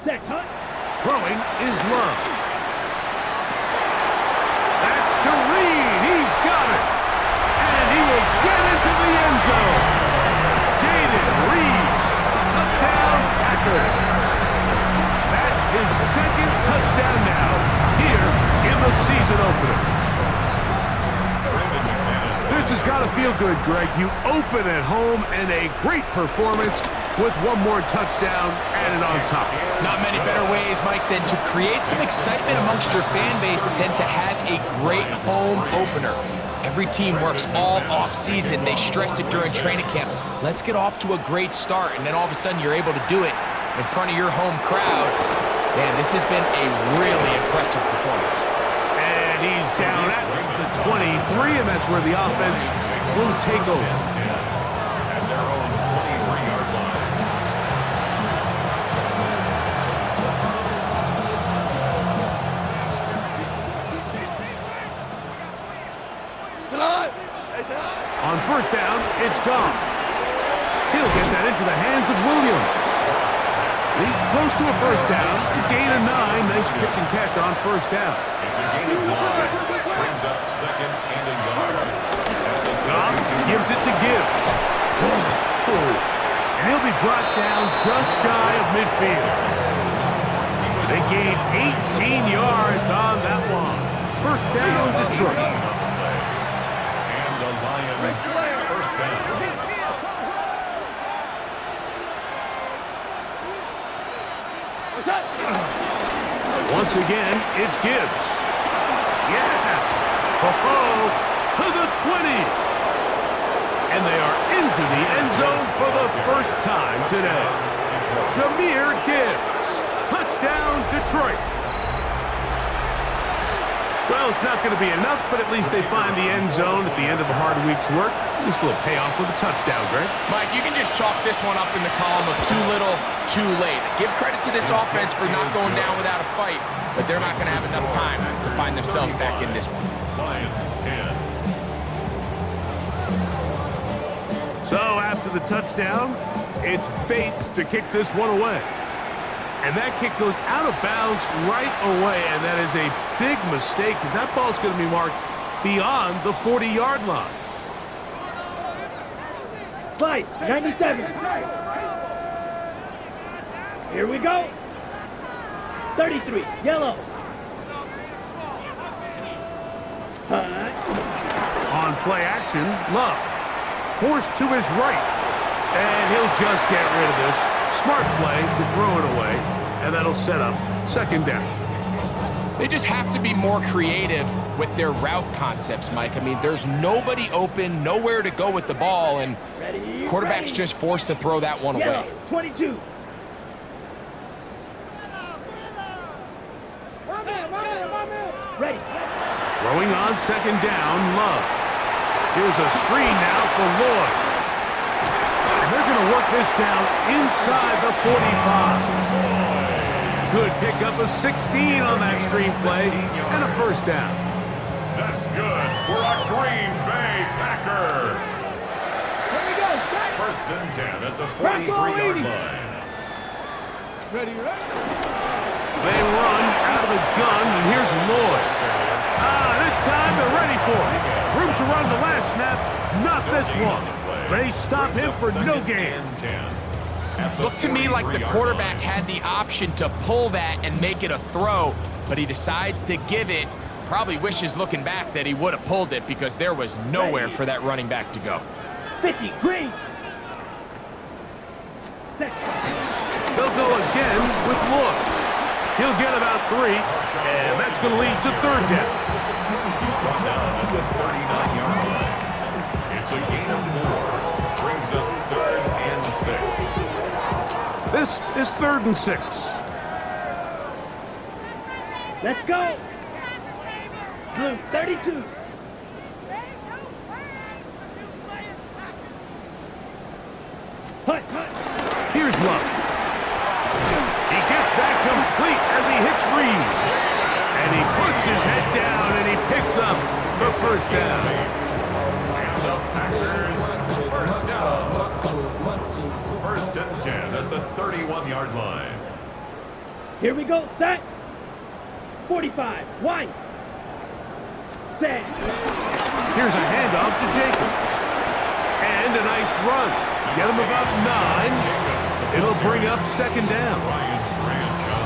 Set, cut. Throwing is Love. That's to Reed. He's got it. And he will get into the end zone. Jaden Reed. Touchdown, Packers. That is second touchdown now here in the season opener. This has got to feel good, Greg. You open at home and a great performance with one more touchdown added on top. Not many better ways, Mike, than to create some excitement amongst your fan base than to have a great home opener. Every team works all off-season. They stress it during training camp. Let's get off to a great start, and then all of a sudden you're able to do it in front of your home crowd. Man, this has been a really impressive performance. And he's down at the 23, and that's where the offense will take over. At their own 23-yard line. On first down, it's Goff. He'll get that into the hands of Williams. He's close to a first down. Gain of 9. Nice pitch and catch on first down. It's a gain of 1. Brings up second and a yard. Goff gives it to Gibbs. And he'll be brought down just shy of midfield. They gain 18 yards on that one. First down, Detroit. And the Lions first down. Once again, it's Gibbs. Yeah! Ho-ho! To the 20! And they are into the end zone for the first time today. Jahmyr Gibbs. Touchdown, Detroit. Well, it's not going to be enough, but at least they find the end zone at the end of a hard week's work. This will pay off with a touchdown, Greg. Mike, you can just chalk this one up in the column of too little, too late. Give credit to this offense for not going down without a fight, but they're not going to have enough time to find themselves back in this one. Lions 10. So after the touchdown, it's Bates to kick this one away. And that kick goes out of bounds right away, and that is a big mistake because that ball's going to be marked beyond the 40-yard line. Slide, 97. Here we go. 33, yellow. On play action, Love. Forced to his right. And he'll just get rid of this. Smart play to throw it away. And that'll set up second down. They just have to be more creative with their route concepts, Mike. I mean, there's nobody open, nowhere to go with the ball, and quarterback's just forced to throw that one away. 22. Ready. Throwing on second down, Love. Here's a screen now for Lloyd. And they're going to work this down inside the 45. Good pickup of 16 on that screen play and a first down. That's good for a Green Bay Packer. Here we go. First and 10 at the 43-yard line. Ready. They run out of the gun, and here's Lloyd. This time they're ready for it. Room to run the last snap, not this one. They stop him for no gain. Looked to me like the quarterback had the option to pull that and make it a throw, but he decides to give it. Probably wishes looking back that he would have pulled it because there was nowhere for that running back to go. 50, green. They'll go again with Lloyd. He'll get about 3, and that's going to lead to third down. He's brought down at the 39-yard line. It's a gain of 4. Brings up third and 6. This is third and 6. Let's go. Blue, 32. Hut. Here's Love. He gets that complete as he hits Reeves. And he puts his head down and he picks up the first down. And the Packers first down. First and 10 at the 31-yard line. Here we go. Set. 45. Wide. Set. Here's a handoff to Jacobs. And a nice run. Get him about 9. It'll bring up second down.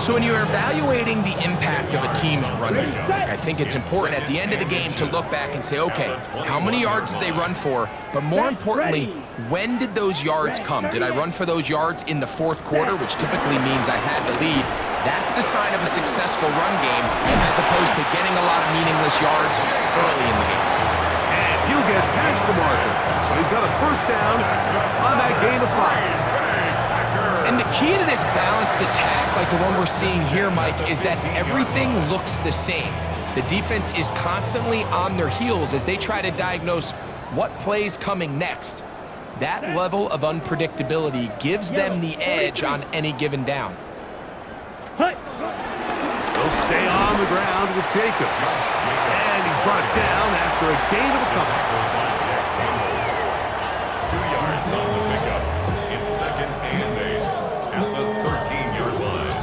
So when you're evaluating the impact of a team's run game, I think it's important at the end of the game to look back and say, okay, how many yards did they run for? But more importantly, when did those yards come? Did I run for those yards in the fourth quarter, which typically means I had the lead? That's the sign of a successful run game as opposed to getting a lot of meaningless yards early in the game. And he'll get past the marker. So he's got a first down on that gain of 5. And the key to this balanced attack, like the one we're seeing here, Mike, is that everything looks the same. The defense is constantly on their heels as they try to diagnose what play's coming next. That level of unpredictability gives them the edge on any given down. They'll stay on the ground with Jacobs. And he's brought down after a gain of a couple. 2 yards on the pickup. It's second and 8 at the 13-yard line.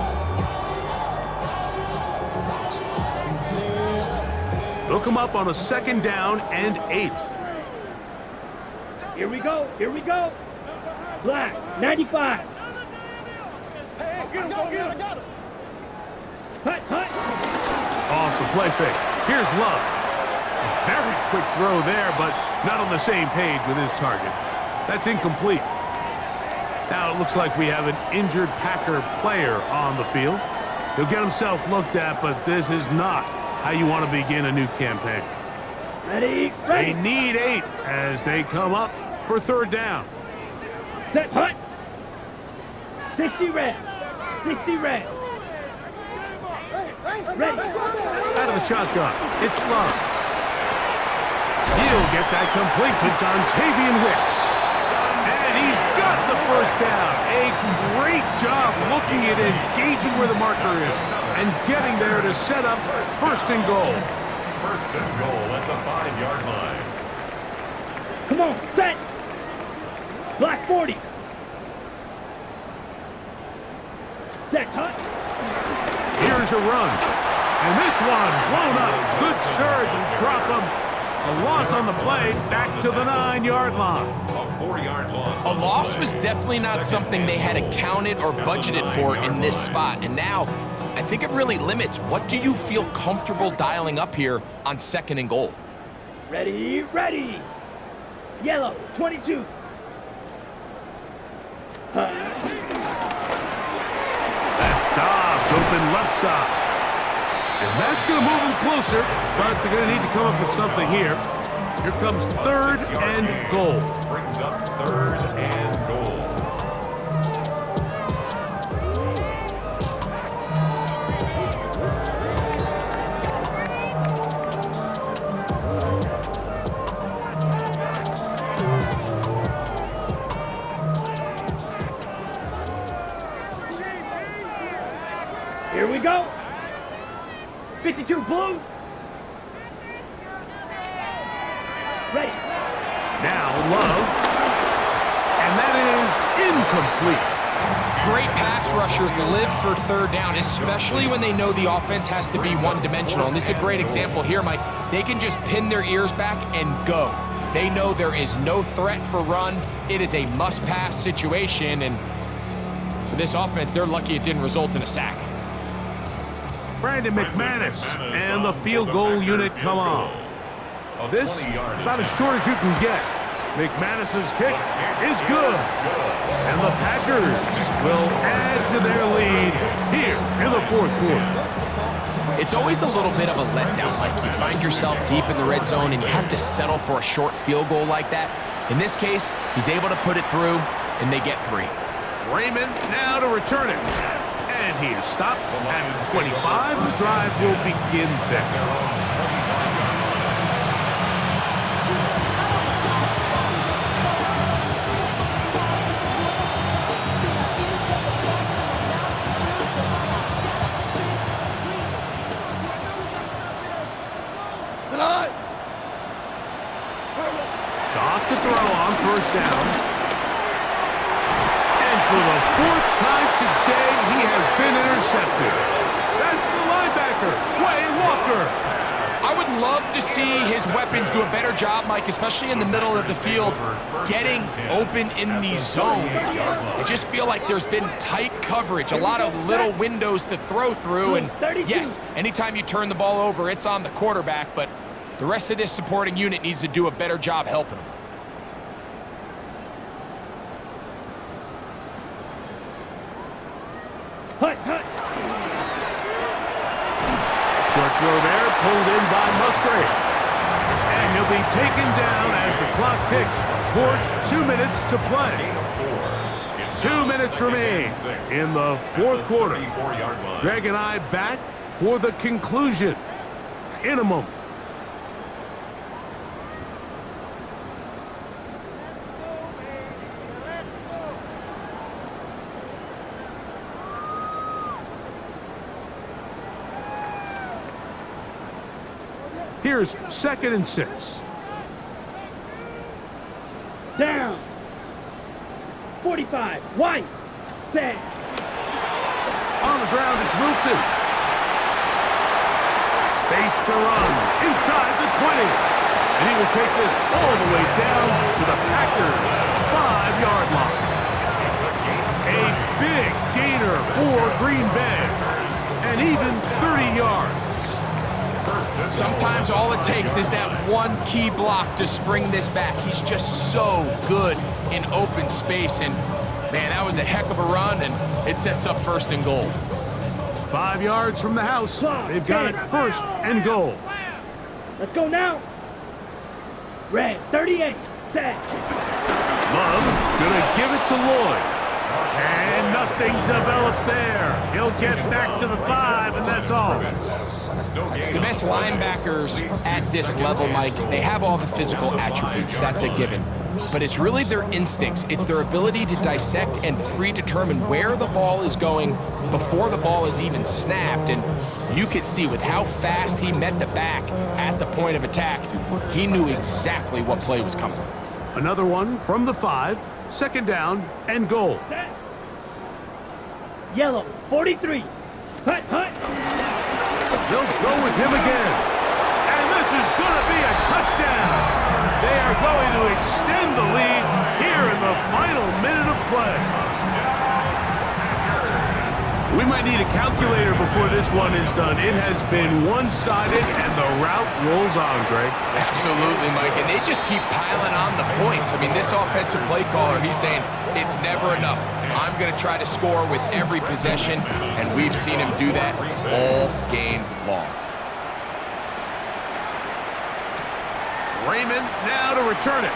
They'll come up on a second down and 8. Here we go. Here we go. Black, 95. Hey, get him, go get him. I got him. Hut, hut. Off the play fake. Here's Love. A very quick throw there, but not on the same page with his target. That's incomplete. Now it looks like we have an injured Packer player on the field. He'll get himself looked at, but this is not how you want to begin a new campaign. Ready, They ready. need 8 as they come up for 3rd down. Set, hut. 60 red. 60 red. Ready. Out of the shotgun, it's Love. He'll get that complete to Dontavian Wicks. And he's got the 1st down. A great job looking at engaging where the marker is and getting there to set up 1st and goal. 1st and goal at the 5-yard line. Come on, set. Black 40. Set, hut. Here's a run. And this one blown up. Good surge and drop him. A loss on the play, back to the 9-yard line. A 4-yard loss. A loss was definitely not something they had accounted or budgeted for in this spot. And now, I think it really limits what do you feel comfortable dialing up here on 2nd and goal. Ready, ready. Yellow, 22. That's Dobbs open left side. And that's going to move them closer, but they're going to need to come up with something here. Here comes 3rd and goal. Brings up 3rd and goal. Here we go. 52 blue. Ready. Now Love. And that is incomplete. Great pass rushers live for 3rd down, especially when they know the offense has to be one-dimensional. And this is a great example here, Mike. They can just pin their ears back and go. They know there is no threat for run. It is a must-pass situation, and for this offense, they're lucky it didn't result in a sack. Brandon McManus and the field goal unit come on. This about as short as you can get. McManus's kick is good. And the Packers will add to their lead here in the 4th quarter. It's always a little bit of a letdown. Like you find yourself deep in the red zone and you have to settle for a short field goal like that. In this case, he's able to put it through and they get 3. Raymond now to return it. And he is stopped at 25. The drive will begin there. Goff to throw on 1st down. And for the 4th time today, he has been intercepted. That's the linebacker, Wayne Walker. I would love to see his weapons do a better job, Mike, especially in the middle of the field, getting open in these zones. I just feel like there's been tight coverage, a lot of little windows to throw through, and yes, anytime you turn the ball over, it's on the quarterback, but the rest of this supporting unit needs to do a better job helping him. Hut, hut. Short throw there, pulled in by Musgrave. And he'll be taken down as the clock ticks towards 2 minutes to play. 2 minutes remain in the 4th quarter. Greg and I back for the conclusion in a moment. Here's 2nd and 6. Down. 45. White. Set. On the ground, it's Wilson. Space to run inside the 20. And he will take this all the way down to the Packers' 5-yard line. A big gainer for Green Bay. And even 30 yards. Sometimes all it takes is that one key block to spring this back. He's just so good in open space. And, man, that was a heck of a run, and it sets up 1st and goal. 5 yards from the house. They've got it 1st and goal. Let's go now. Red, 38, set. Love gonna give it to Lloyd. And nothing developed there. He'll get back to the 5, and that's all. The best linebackers at this level, Mike, they have all the physical attributes. That's a given. But it's really their instincts. It's their ability to dissect and predetermine where the ball is going before the ball is even snapped. And you could see with how fast he met the back at the point of attack, he knew exactly what play was coming. Another one from the 5, 2nd down and goal. Set. Yellow, 43. Hut, hut. They'll go with him again. And this is going to be a touchdown. They are going to extend the lead here in the final minute of play. We might need a calculator before this one is done. It has been one-sided, and the route rolls on, Greg. Absolutely, Mike, and they just keep piling on the points. I mean, this offensive play caller, he's saying, it's never enough. I'm going to try to score with every possession, and we've seen him do that all game long. Raymond now to return it.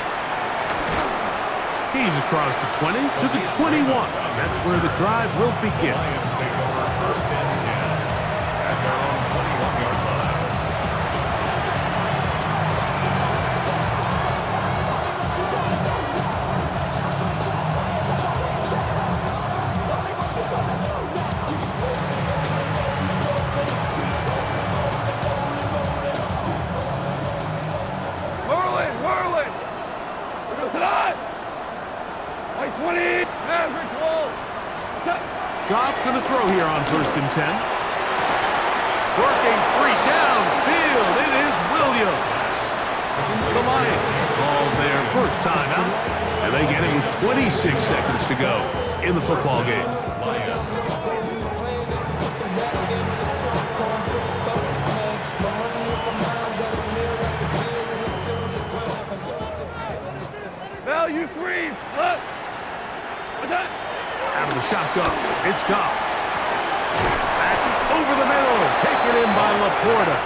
He's across the 20 to the 21. That's where the drive will begin. Lions take over 1st and 10 at their own 21-yard line. Whirling. We're going to die. Like 20. Average wall. Set. Goff going to throw here on 1st and 10. Working free downfield. It is Williams. The Lions call their first timeout, and they get it with 26 seconds to go in the football game. Value 3. Left. Attack. Out of the shotgun, it's Goff. That's over the middle, taken in by Laporta.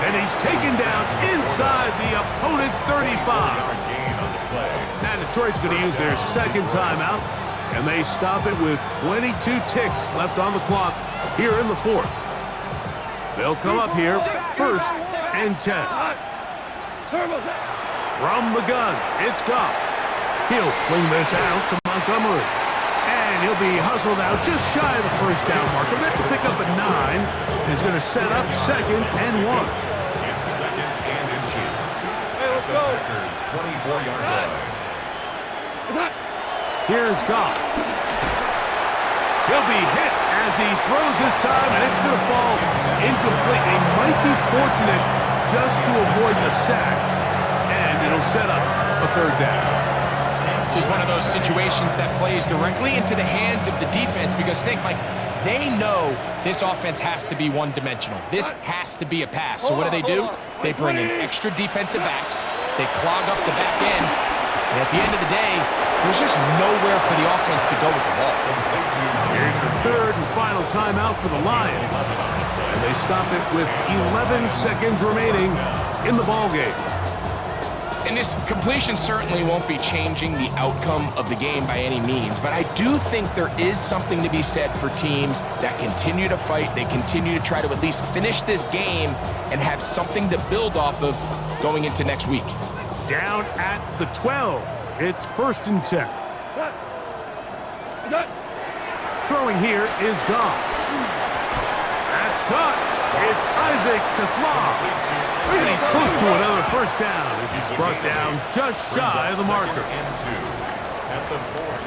And he's taken down inside the opponent's 35. Now Detroit's going to use their 2nd timeout, and they stop it with 22 ticks left on the clock here in the 4th. They'll come up here 1st and 10. From the gun, it's Goff. He'll swing this out to Montgomery. And he'll be hustled out just shy of the 1st down marker. That's a pickup at 9. He's going to set up 2nd and 1. It's 2nd and inches. Hey, let's go. Packers 24-yard line. Here's Goff. He'll be hit as he throws this time, and it's going to fall incomplete. He might be fortunate just to avoid the sack, and it'll set up a 3rd down. This is one of those situations that plays directly into the hands of the defense because think, like, they know this offense has to be one-dimensional. This has to be a pass. So what do? They bring in extra defensive backs. They clog up the back end. And at the end of the day, there's just nowhere for the offense to go with the ball. Here's the 3rd and final timeout for the Lions. And they stop it with 11 seconds remaining in the ballgame. And this completion certainly won't be changing the outcome of the game by any means, but I do think there is something to be said for teams that continue to fight, they continue to try to at least finish this game and have something to build off of going into next week. Down at the 12, it's 1st and 10. Throwing here is Goff. That's caught. It's Isaac to Slav. And he's close to another 1st down as he's brought down just shy of the marker. At the 4th.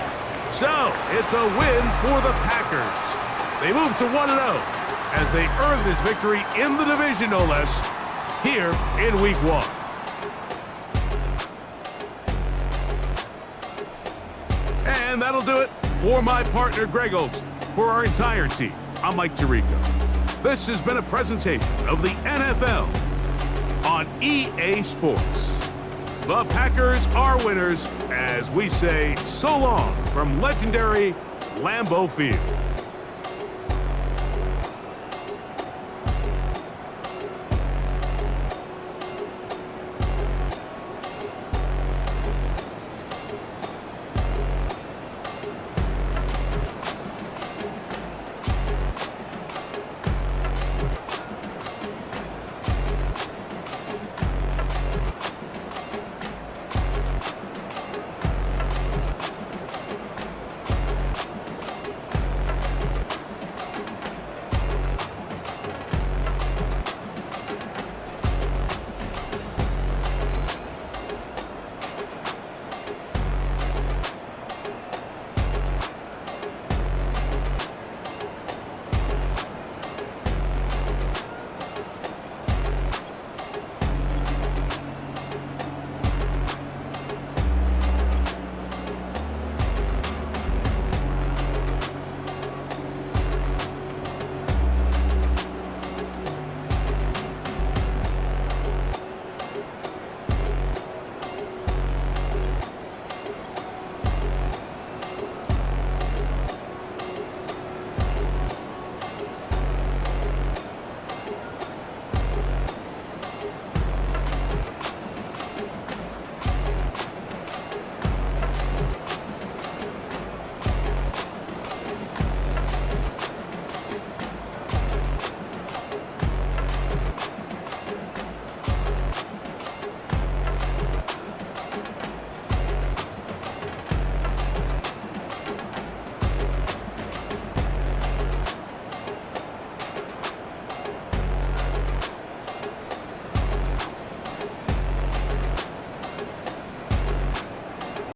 So, it's a win for the Packers. They move to 1-0 as they earn this victory in the division, no less, here in Week 1. And that'll do it for my partner, Greg Olson. For our entire team, I'm Mike Tirico. This has been a presentation of the NFL on EA Sports. The Packers are winners as we say so long from legendary Lambeau Field.